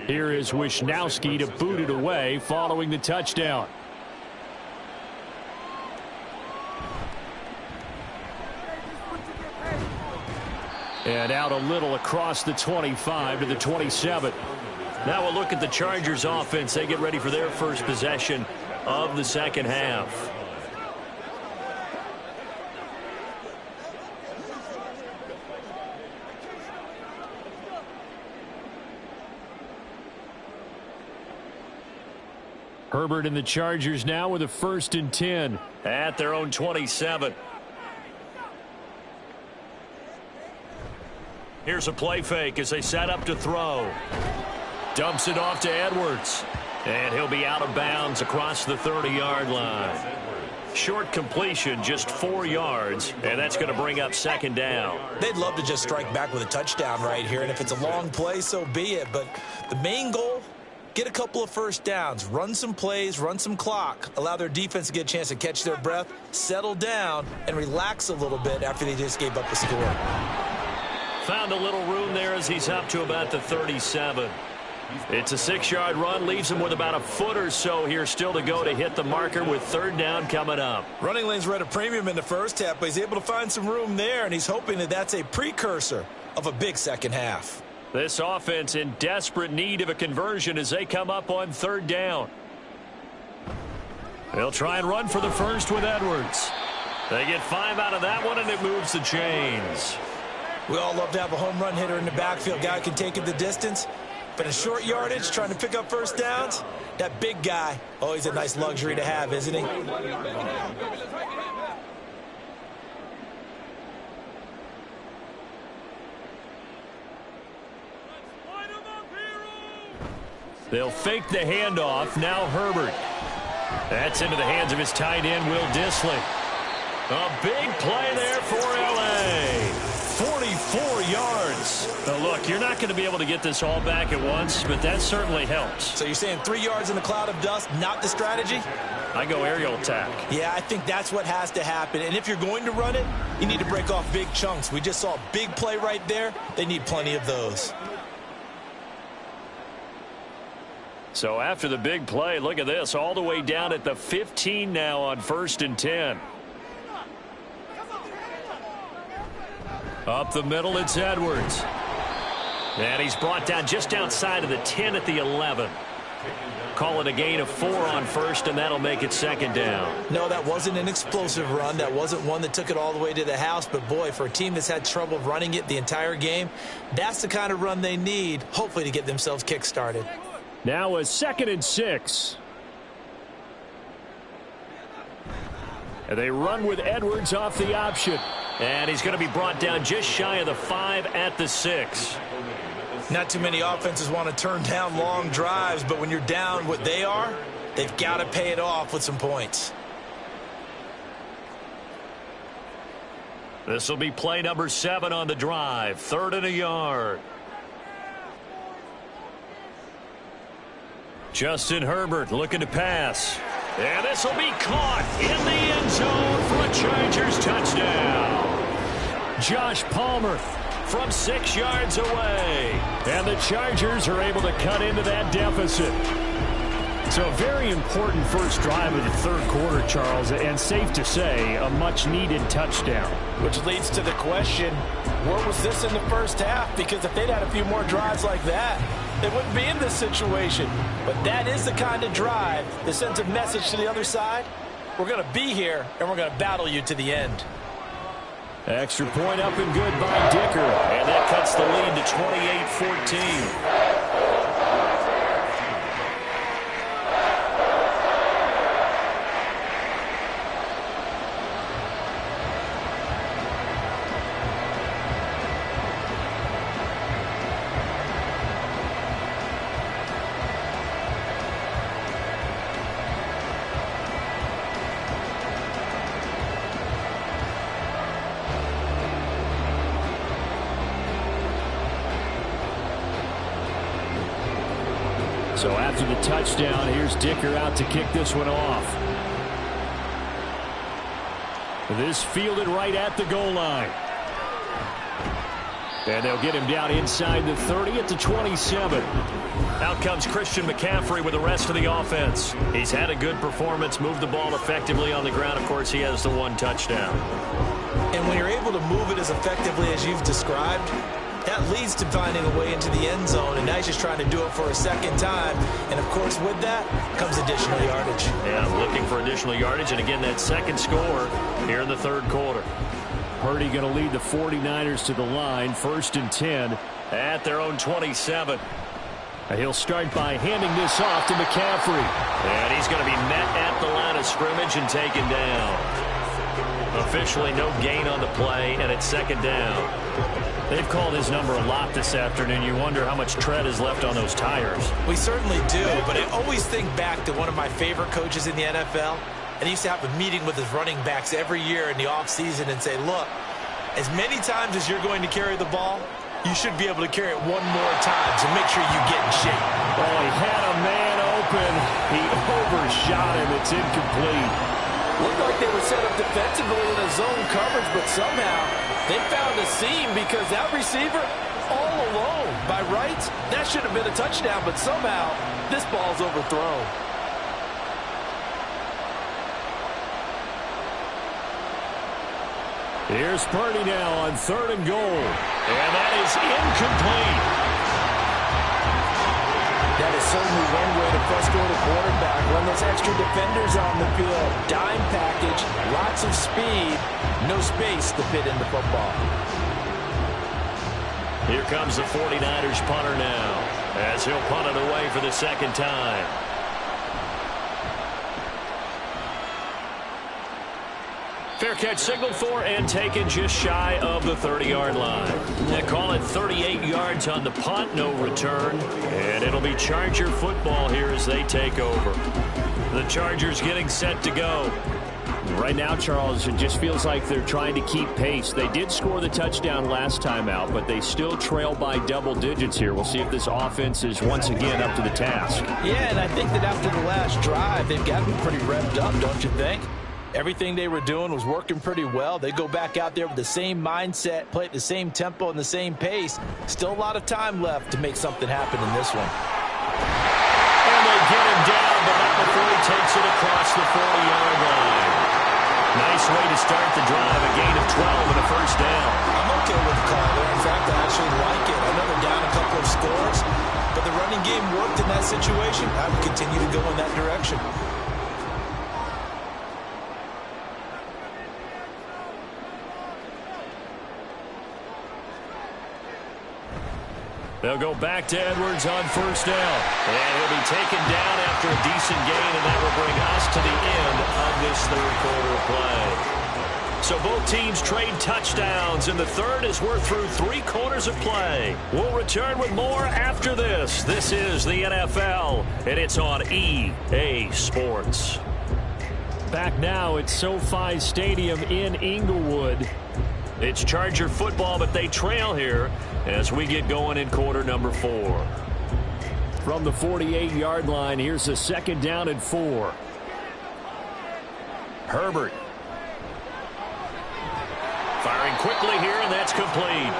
Here is Wisnowski to boot it away following the touchdown. And out a little across the 25 to the 27. Now we'll look at the Chargers offense. They get ready for their first possession of the second half. Herbert and the Chargers now with a 1st and 10 at their own 27. Here's a play fake as they set up to throw. Dumps it off to Edwards. And he'll be out of bounds across the 30-yard line. Short completion, just 4 yards, and that's going to bring up 2nd down. They'd love to just strike back with a touchdown right here, and if it's a long play, so be it. But the main goal, get a couple of first downs, run some plays, run some clock, allow their defense to get a chance to catch their breath, settle down, and relax a little bit after they just gave up a score. Found a little room there as he's up to about the 37. It's a 6-yard run, leaves him with about a foot or so here still to go to hit the marker with 3rd down coming up. Running lanes were at a premium in the first half, but he's able to find some room there, and he's hoping that that's a precursor of a big second half. This offense in desperate need of a conversion as they come up on 3rd down. They'll try and run for the first with Edwards. They get 5 out of that one, and it moves the chains. We all love to have a home run hitter in the backfield. Guy can take it the distance. But in short yardage, trying to pick up first downs, that big guy, always a nice luxury to have, isn't he? They'll fake the handoff. Now Herbert. That's into the hands of his tight end, Will Dissly. A big play there for L.A. 44 yards. Now, look, you're not going to be able to get this all back at once, but that certainly helps. So you're saying 3 yards in a cloud of dust, not the strategy? I go aerial attack. Yeah, I think that's what has to happen. And if you're going to run it, you need to break off big chunks. We just saw a big play right there. They need plenty of those. So after the big play, look at this, all the way down at the 15 now on 1st and 10. Up the middle, it's Edwards. And he's brought down just outside of the 10 at the 11. Call it a gain of 4 on 1st, and that'll make it 2nd down. No, that wasn't an explosive run. That wasn't one that took it all the way to the house. But, boy, for a team that's had trouble running it the entire game, that's the kind of run they need, hopefully, to get themselves kick-started. Now a 2nd and 6. And they run with Edwards off the option. And he's going to be brought down just shy of the 5 at the 6. Not too many offenses want to turn down long drives, but when you're down what they are, they've got to pay it off with some points. This will be play number 7 on the drive. 3rd and a yard. Justin Herbert looking to pass. And this will be caught in the end zone for a Chargers touchdown. Josh Palmer from 6 yards away. And the Chargers are able to cut into that deficit. So a very important first drive of the 3rd quarter, Charles, and safe to say a much-needed touchdown. Which leads to the question, where was this in the first half? Because if they'd had a few more drives like that, they wouldn't be in this situation. But that is the kind of drive that sends a message to the other side. We're going to be here, and we're going to battle you to the end. Extra point up and good by Dicker. And that cuts the lead to 28-14. So after the touchdown, here's Dicker out to kick this one off. This fielded right at the goal line. And they'll get him down inside the 30 at the 27. Out comes Christian McCaffrey with the rest of the offense. He's had a good performance, moved the ball effectively on the ground. Of course, he has the 1 touchdown. And when you're able to move it as effectively as you've described, that leads to finding a way into the end zone, and now he's just trying to do it for a second time. And, of course, with that comes additional yardage. Yeah, looking for additional yardage, and again, that second score here in the 3rd quarter. Purdy going to lead the 49ers to the line, 1st and 10 at their own 27. And he'll start by handing this off to McCaffrey. And he's going to be met at the line of scrimmage and taken down. Officially no gain on the play, and it's 2nd down. They've called his number a lot this afternoon. You wonder how much tread is left on those tires. We certainly do, but I always think back to one of my favorite coaches in the NFL. And he used to have a meeting with his running backs every year in the offseason and say, look, as many times as you're going to carry the ball, you should be able to carry it 1 more time, so make sure you get in shape. Oh, he had a man open. He overshot him. It's incomplete. Looked like they were set up defensively in a zone coverage, but somehow they found a seam because that receiver all alone. By rights, that should have been a touchdown, but somehow this ball's overthrown. Here's Purdy now on 3rd and goal. And that is incomplete. That is certainly one way to frustrate a quarterback. When those extra defenders on the field, dime package, lots of speed, no space to fit in the football. Here comes the 49ers punter now, as he'll punt it away for the second time. Fair catch signaled for and taken just shy of the 30-yard line. They call it 38 yards on the punt, no return. And it'll be Charger football here as they take over. The Chargers getting set to go. Right now, Charles, it just feels like they're trying to keep pace. They did score the touchdown last time out, but they still trail by double digits here. We'll see if this offense is once again up to the task. Yeah, and I think that after the last drive, they've got to be pretty revved up, don't you think? Everything they were doing was working pretty well. They go back out there with the same mindset, play at the same tempo and the same pace. Still a lot of time left to make something happen in this one. And they get him down, but not before he takes it across the 40-yard line. Nice way to start the drive, a gain of 12 and a first down. I'm okay with the call there. In fact, I actually like it. I know they're down a couple of scores, but the running game worked in that situation. I would continue to go in that direction. They'll go back to Edwards on first down. And he'll be taken down after a decent gain, and that will bring us to the end of this third quarter play. So both teams trade touchdowns in the third as we're through 3 quarters of play. We'll return with more after this. This is the NFL, and it's on EA Sports. Back now at SoFi Stadium in Inglewood. It's Charger football, but they trail here as we get going in quarter number 4. From the 48-yard line, here's a second down and 4. Herbert. Firing quickly here, and that's complete.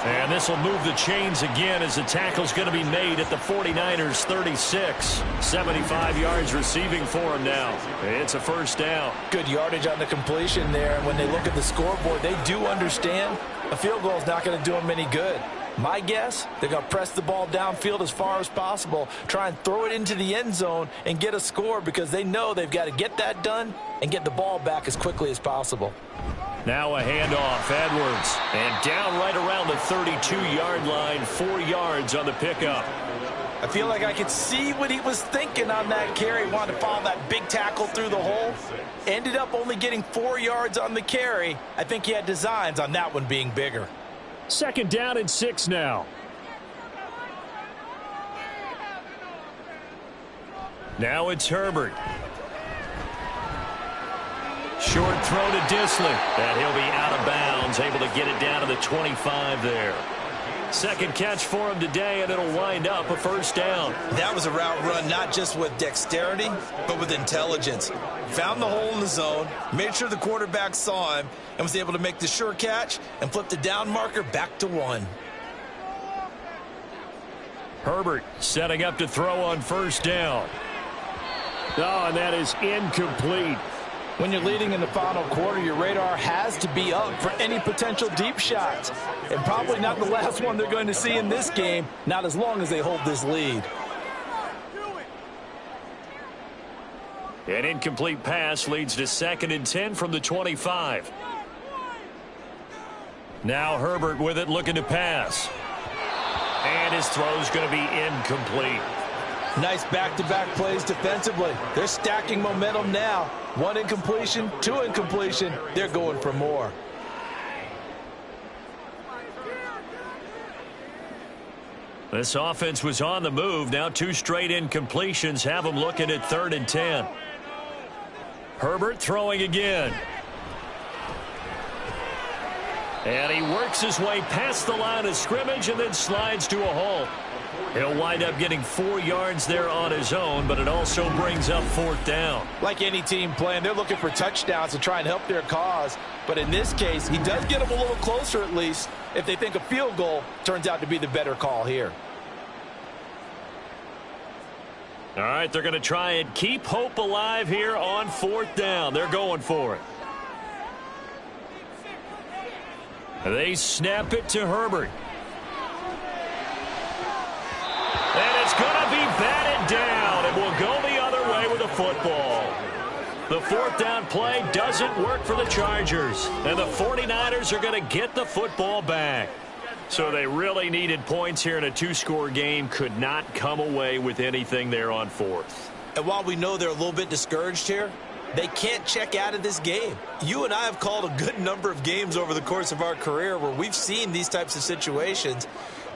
And this will move the chains again as the tackle's going to be made at the 49ers 36. 75 yards receiving for him now. It's a first down. Good yardage on the completion there. And when they look at the scoreboard, they do understand a field goal is not going to do them any good. My guess, they're going to press the ball downfield as far as possible, try and throw it into the end zone and get a score because they know they've got to get that done and get the ball back as quickly as possible. Now a handoff, Edwards, and down right around the 32-yard line, 4 yards on the pickup. I feel like I could see what he was thinking on that carry. Wanted to follow that big tackle through the hole. Ended up only getting 4 yards on the carry. I think he had designs on that one being bigger. Second down and 6 now. Now it's Herbert. Short throw to Disley. And he'll be out of bounds, able to get it down to the 25 there. Second catch for him today, and it'll wind up a first down. That was a route run not just with dexterity, but with intelligence. Found the hole in the zone, made sure the quarterback saw him, and was able to make the sure catch and flip the down marker back to 1. Herbert setting up to throw on first down. Oh, and that is incomplete. When you're leading in the final quarter, your radar has to be up for any potential deep shots. And probably not the last one they're going to see in this game, not as long as they hold this lead. An incomplete pass leads to 2nd and 10 from the 25. Now Herbert with it, looking to pass. And his throw's going to be incomplete. Nice back-to-back plays defensively. They're stacking momentum now. 1 incompletion, 2 incompletion. They're going for more. This offense was on the move. Now 2 straight incompletions have them looking at 3rd and 10. Herbert throwing again. And he works his way past the line of scrimmage and then slides to a halt. He'll wind up getting 4 yards there on his own, but it also brings up 4th down. Like any team playing, they're looking for touchdowns to try and help their cause. But in this case, he does get them a little closer at least if they think a field goal turns out to be the better call here. All right, they're going to try and keep hope alive here on 4th down. They're going for it. They snap it to Herbert. And it's going to be batted down, and will go the other way with the football. The 4th down play doesn't work for the Chargers, and the 49ers are going to get the football back. So they really needed points here in a two-score game. Could not come away with anything there on fourth. And while we know they're a little bit discouraged here, they can't check out of this game. You and I have called a good number of games over the course of our career where we've seen these types of situations.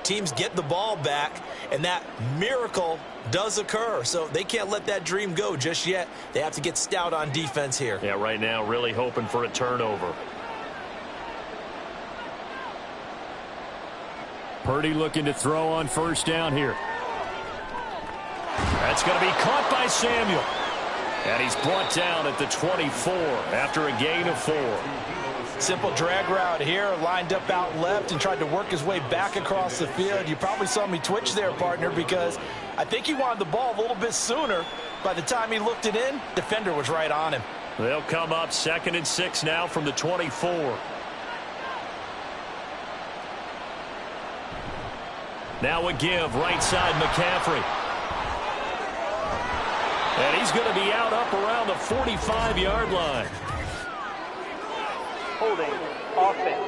Teams get the ball back, and that miracle does occur. So they can't let that dream go just yet. They have to get stout on defense here. Yeah, right now really hoping for a turnover. Purdy looking to throw on first down here. That's going to be caught by Samuel. And he's brought down at the 24 after a gain of 4. Simple drag route here, lined up out left and tried to work his way back across the field. You probably saw me twitch there, partner, because I think he wanted the ball a little bit sooner. By the time he looked it in, defender was right on him. They'll come up 2nd and 6 now from the 24. Now a give, right side McCaffrey. And he's going to be out up around the 45-yard line. Holding offense.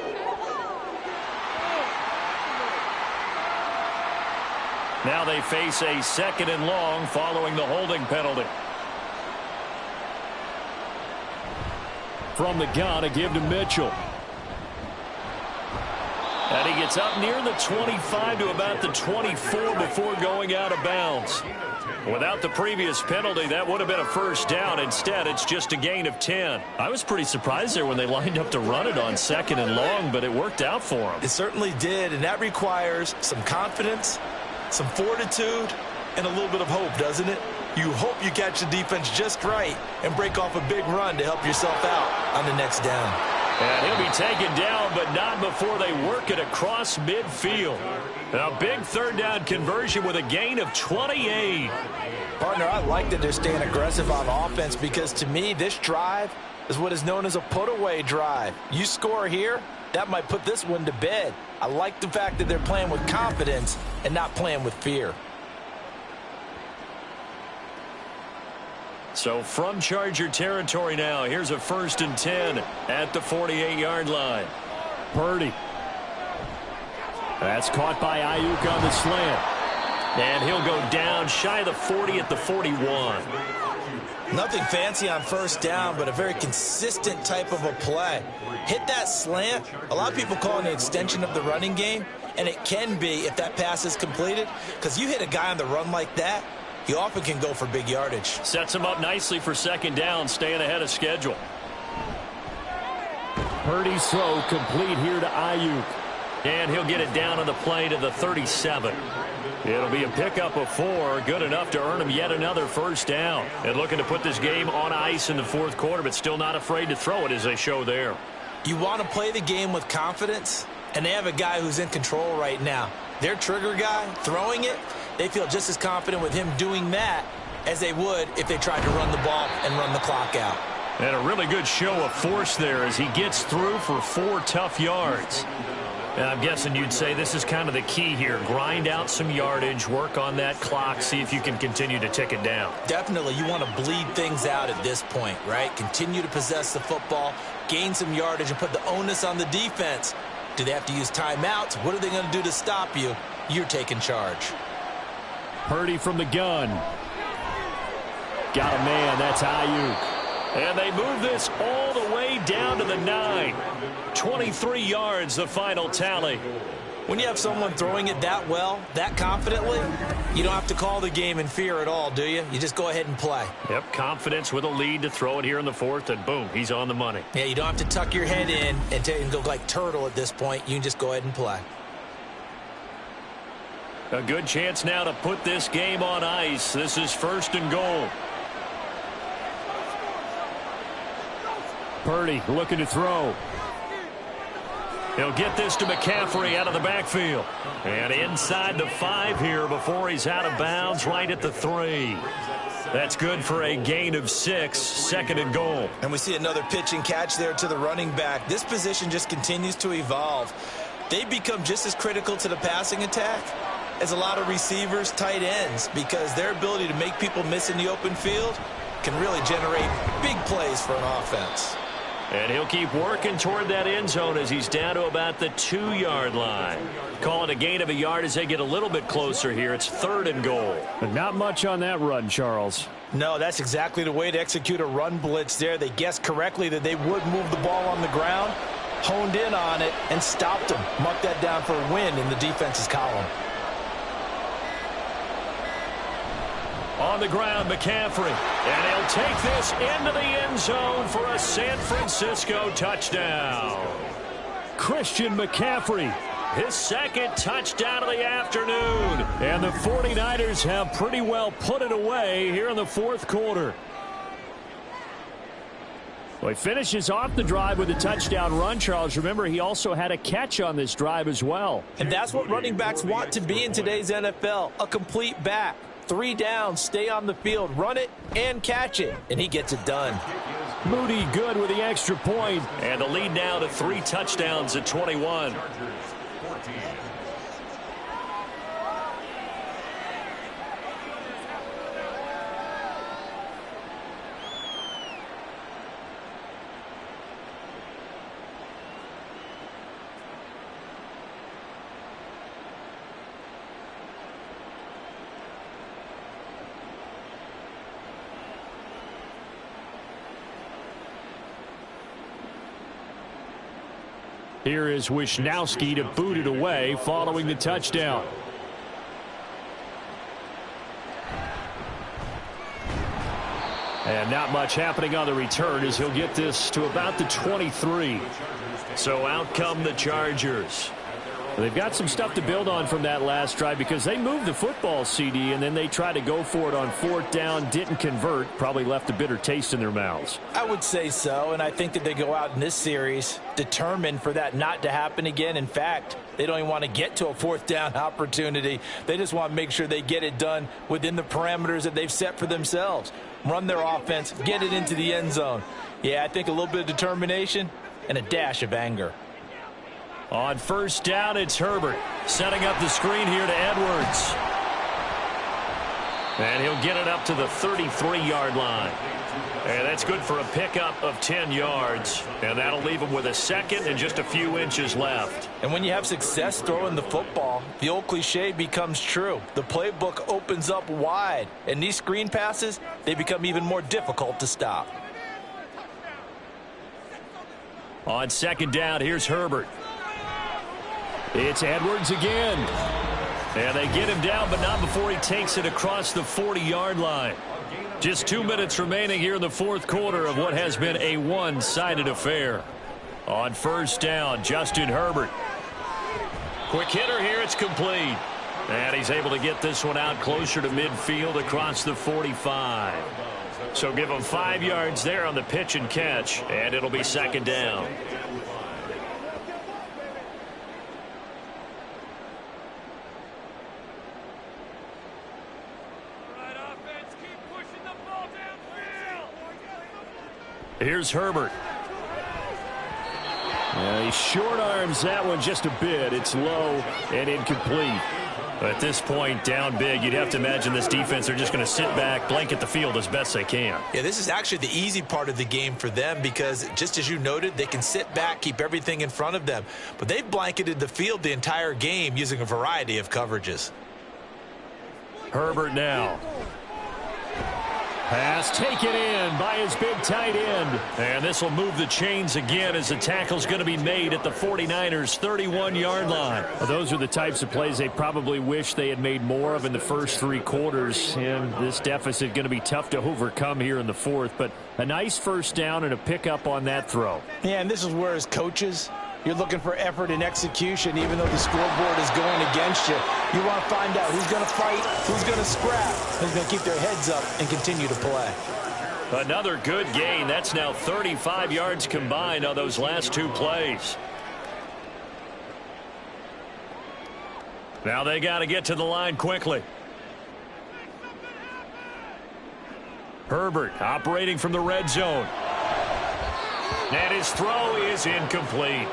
Now they face a 2nd and long following the holding penalty. From the gun, a give to Mitchell. And he gets up near the 25 to about the 24 before going out of bounds. Without the previous penalty, that would have been a first down. Instead, it's just a gain of 10. I was pretty surprised there when they lined up to run it on 2nd and long, but it worked out for them. It certainly did, and that requires some confidence, some fortitude, and a little bit of hope, doesn't it? You hope you catch the defense just right and break off a big run to help yourself out on the next down. And he'll be taken down, but not before they work it across midfield. A big third down conversion with a gain of 28. Partner, I like that they're staying aggressive on offense because to me, this drive is what is known as a put-away drive. You score here, that might put this one to bed. I like the fact that they're playing with confidence and not playing with fear. So from Charger territory now, here's a 1st and 10 at the 48-yard line. Purdy. That's caught by Ayuk on the slant. And he'll go down shy of the 40 at the 41. Nothing fancy on first down, but a very consistent type of a play. Hit that slant. A lot of people call it an extension of the running game, and it can be if that pass is completed, because you hit a guy on the run like that, he often can go for big yardage. Sets him up nicely for 2nd down, staying ahead of schedule. Purdy's throw complete here to Ayuk. And he'll get it down on the play to the 37. It'll be a pickup of 4, good enough to earn him yet another first down. And looking to put this game on ice in the 4th quarter, but still not afraid to throw it as they show there. You want to play the game with confidence, and they have a guy who's in control right now. Their trigger guy, throwing it, they feel just as confident with him doing that as they would if they tried to run the ball and run the clock out. And a really good show of force there as he gets through for 4 tough yards. And I'm guessing you'd say this is kind of the key here. Grind out some yardage, work on that clock, see if you can continue to tick it down. Definitely, you want to bleed things out at this point, right? Continue to possess the football, gain some yardage, and put the onus on the defense. Do they have to use timeouts? What are they going to do to stop you? You're taking charge. Purdy from the gun. Got a man, that's Ayuk. And they move this all the way down to the 9. 23 yards, the final tally. When you have someone throwing it that well, that confidently, you don't have to call the game in fear at all, do you? You just go ahead and play. Yep, confidence with a lead to throw it here in the 4th, and boom, he's on the money. Yeah, you don't have to tuck your head in and go like turtle at this point. You can just go ahead and play. A good chance now to put this game on ice. This is 1st and goal. Purdy looking to throw. He'll get this to McCaffrey out of the backfield. And inside the 5 here before he's out of bounds, right at the 3. That's good for a gain of 6, 2nd and goal. And we see another pitch and catch there to the running back. This position just continues to evolve. They become just as critical to the passing attack as a lot of receivers, tight ends, because their ability to make people miss in the open field can really generate big plays for an offense. And he'll keep working toward that end zone as he's down to about the 2-yard line. Calling a gain of a yard as they get a little bit closer here. It's 3rd and goal. But not much on that run, Charles. No, that's exactly the way to execute a run blitz there. They guessed correctly that they would move the ball on the ground, honed in on it, and stopped them. Mark that down for a win in the defense's column. On the ground, McCaffrey. And he'll take this into the end zone for a San Francisco touchdown. Christian McCaffrey, his 2nd touchdown of the afternoon. And the 49ers have pretty well put it away here in the 4th quarter. Well, he finishes off the drive with a touchdown run, Charles. Remember, he also had a catch on this drive as well. And that's what running backs want to be in today's NFL, a complete back. 3 downs, stay on the field, run it, and catch it. And he gets it done. Moody good with the extra point. And the lead now to 3 touchdowns at 21. Here is Wisnowski to boot it away following the touchdown. And not much happening on the return as he'll get this to about the 23. So out come the Chargers. They've got some stuff to build on from that last drive because they moved the football, CD, and then they tried to go for it on 4th down, didn't convert, probably left a bitter taste in their mouths. I would say so, and I think that they go out in this series determined for that not to happen again. In fact, they don't even want to get to a 4th down opportunity. They just want to make sure they get it done within the parameters that they've set for themselves. Run their offense, get it into the end zone. Yeah, I think a little bit of determination and a dash of anger. On 1st down, it's Herbert setting up the screen here to Edwards. And he'll get it up to the 33-yard line. And that's good for a pickup of 10 yards. And that'll leave him with a 2nd and just a few inches left. And when you have success throwing the football, the old cliche becomes true. The playbook opens up wide. And these screen passes, they become even more difficult to stop. On 2nd down, here's Herbert. It's Edwards again. And they get him down, but not before he takes it across the 40-yard line. Just 2 minutes remaining here in the 4th quarter of what has been a one-sided affair. On 1st down, Justin Herbert. Quick hitter here, it's complete. And he's able to get this one out closer to midfield across the 45. So give him 5 yards there on the pitch and catch, and it'll be 2nd down. Here's Herbert. He short arms that one just a bit. It's low and incomplete. At this point, down big, you'd have to imagine this defense, they're just going to sit back, blanket the field as best they can. Yeah, this is actually the easy part of the game for them because, just as you noted, they can sit back, keep everything in front of them. But they've blanketed the field the entire game using a variety of coverages. Herbert now. Pass taken in by his big tight end. And this will move the chains again as the tackle's going to be made at the 49ers' 31-yard line. Well, those are the types of plays they probably wish they had made more of in the first 3 quarters. And this deficit going to be tough to overcome here in the 4th. But a nice 1st down and a pickup on that throw. Yeah, and this is where as coaches, you're looking for effort and execution, even though the scoreboard is going against you. You want to find out who's going to fight, who's going to scrap, who's going to keep their heads up and continue to play. Another good gain. That's now 35 yards combined on those last 2 plays. Now they got to get to the line quickly. Herbert operating from the red zone. And his throw is incomplete.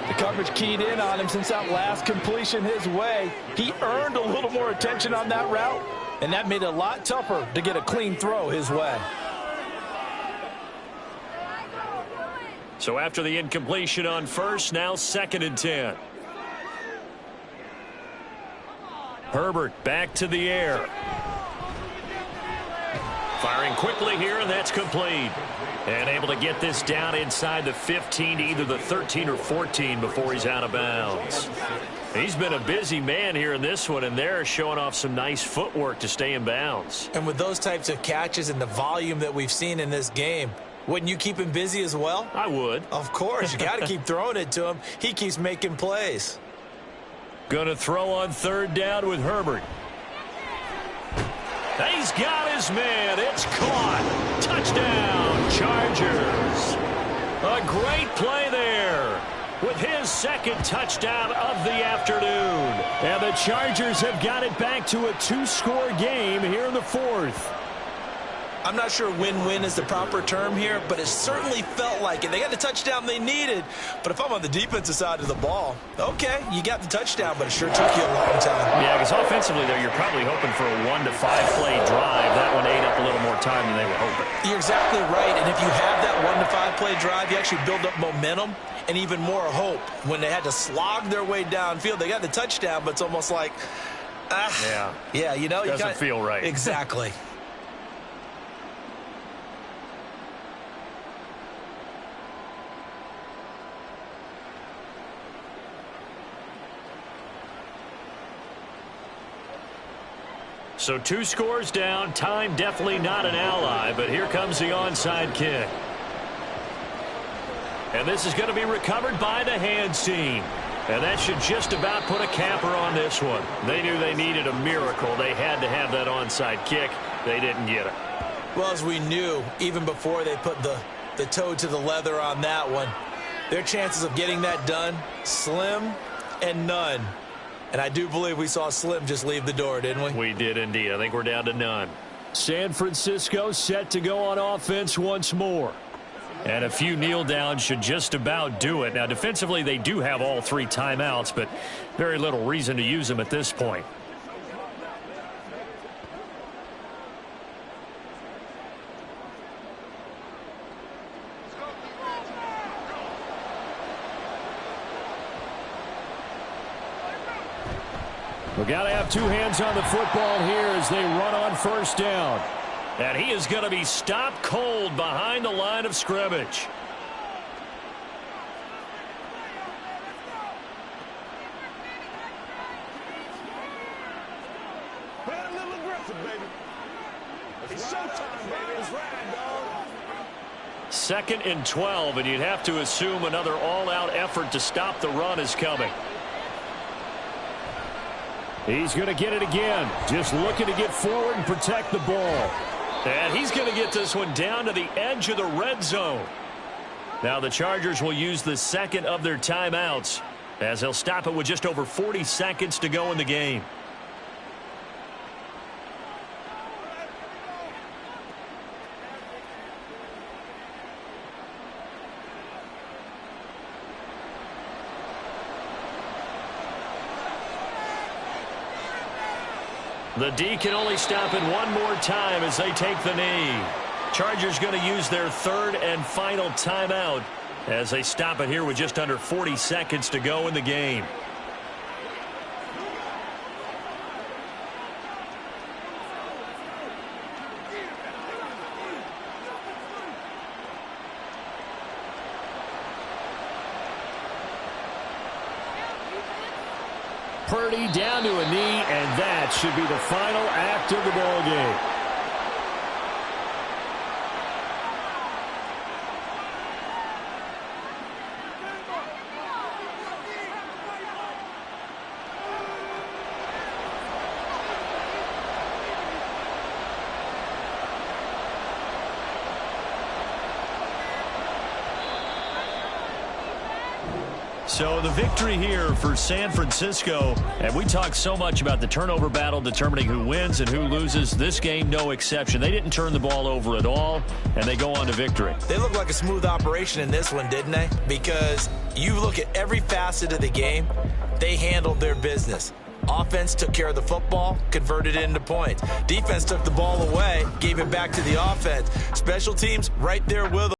The coverage keyed in on him since that last completion his way. He earned a little more attention on that route, and that made it a lot tougher to get a clean throw his way. So after the incompletion on first, now 2nd and 10. Herbert back to the air. Firing quickly here, and that's complete. And able to get this down inside the 15 to either the 13 or 14 before he's out of bounds. He's been a busy man here in this one, and they're showing off some nice footwork to stay in bounds. And with those types of catches and the volume that we've seen in this game, wouldn't you keep him busy as well? I would. Of course. You got to keep throwing it to him. He keeps making plays. Going to throw on 3rd down with Herbert. He's got his man. It's caught. Touchdown, Chargers. A great play there with his 2nd touchdown of the afternoon. And the Chargers have got it back to a 2-score game here in the 4th. I'm not sure win-win is the proper term here, but it certainly felt like it. They got the touchdown they needed, but if I'm on the defensive side of the ball, okay, you got the touchdown, but it sure took you a long time. Yeah, because offensively, though, you're probably hoping for a 1 to 5 play drive. That one ate up a little more time than they were hoping. You're exactly right, and if you have that 1 to 5 play drive, you actually build up momentum and even more hope. When they had to slog their way downfield, they got the touchdown, but it's almost like, yeah, you know. Doesn't feel right. Exactly. So 2 scores down. Time definitely not an ally, but here comes the onside kick. And this is going to be recovered by the hands team. And that should just about put a capper on this one. They knew they needed a miracle. They had to have that onside kick. They didn't get it. Well, as we knew, even before they put the toe to the leather on that one, their chances of getting that done, slim and none. And I do believe we saw Slim just leave the door, didn't we? We did indeed. I think we're down to none. San Francisco set to go on offense once more. And a few kneel downs should just about do it. Now, defensively, they do have all 3 timeouts, but very little reason to use them at this point. We've got to have 2 hands on the football here as they run on 1st down. And he is going to be stopped cold behind the line of scrimmage. Play a little aggressive, baby. It's showtime, baby. It's ride, dog. 2nd and 12, and you'd have to assume another all-out effort to stop the run is coming. He's going to get it again. Just looking to get forward and protect the ball. And he's going to get this one down to the edge of the red zone. Now the Chargers will use the 2nd of their timeouts as they'll stop it with just over 40 seconds to go in the game. The D can only stop it one more time as they take the knee. Chargers going to use their 3rd and final timeout as they stop it here with just under 40 seconds to go in the game. Purdy down to a knee, and that should be the final act of the ball game. So the victory here for San Francisco, and we talk so much about the turnover battle determining who wins and who loses. This game, no exception. They didn't turn the ball over at all, and they go on to victory. They look like a smooth operation in this one, didn't they? Because you look at every facet of the game, they handled their business. Offense took care of the football, converted it into points. Defense took the ball away, gave it back to the offense. Special teams right there with them.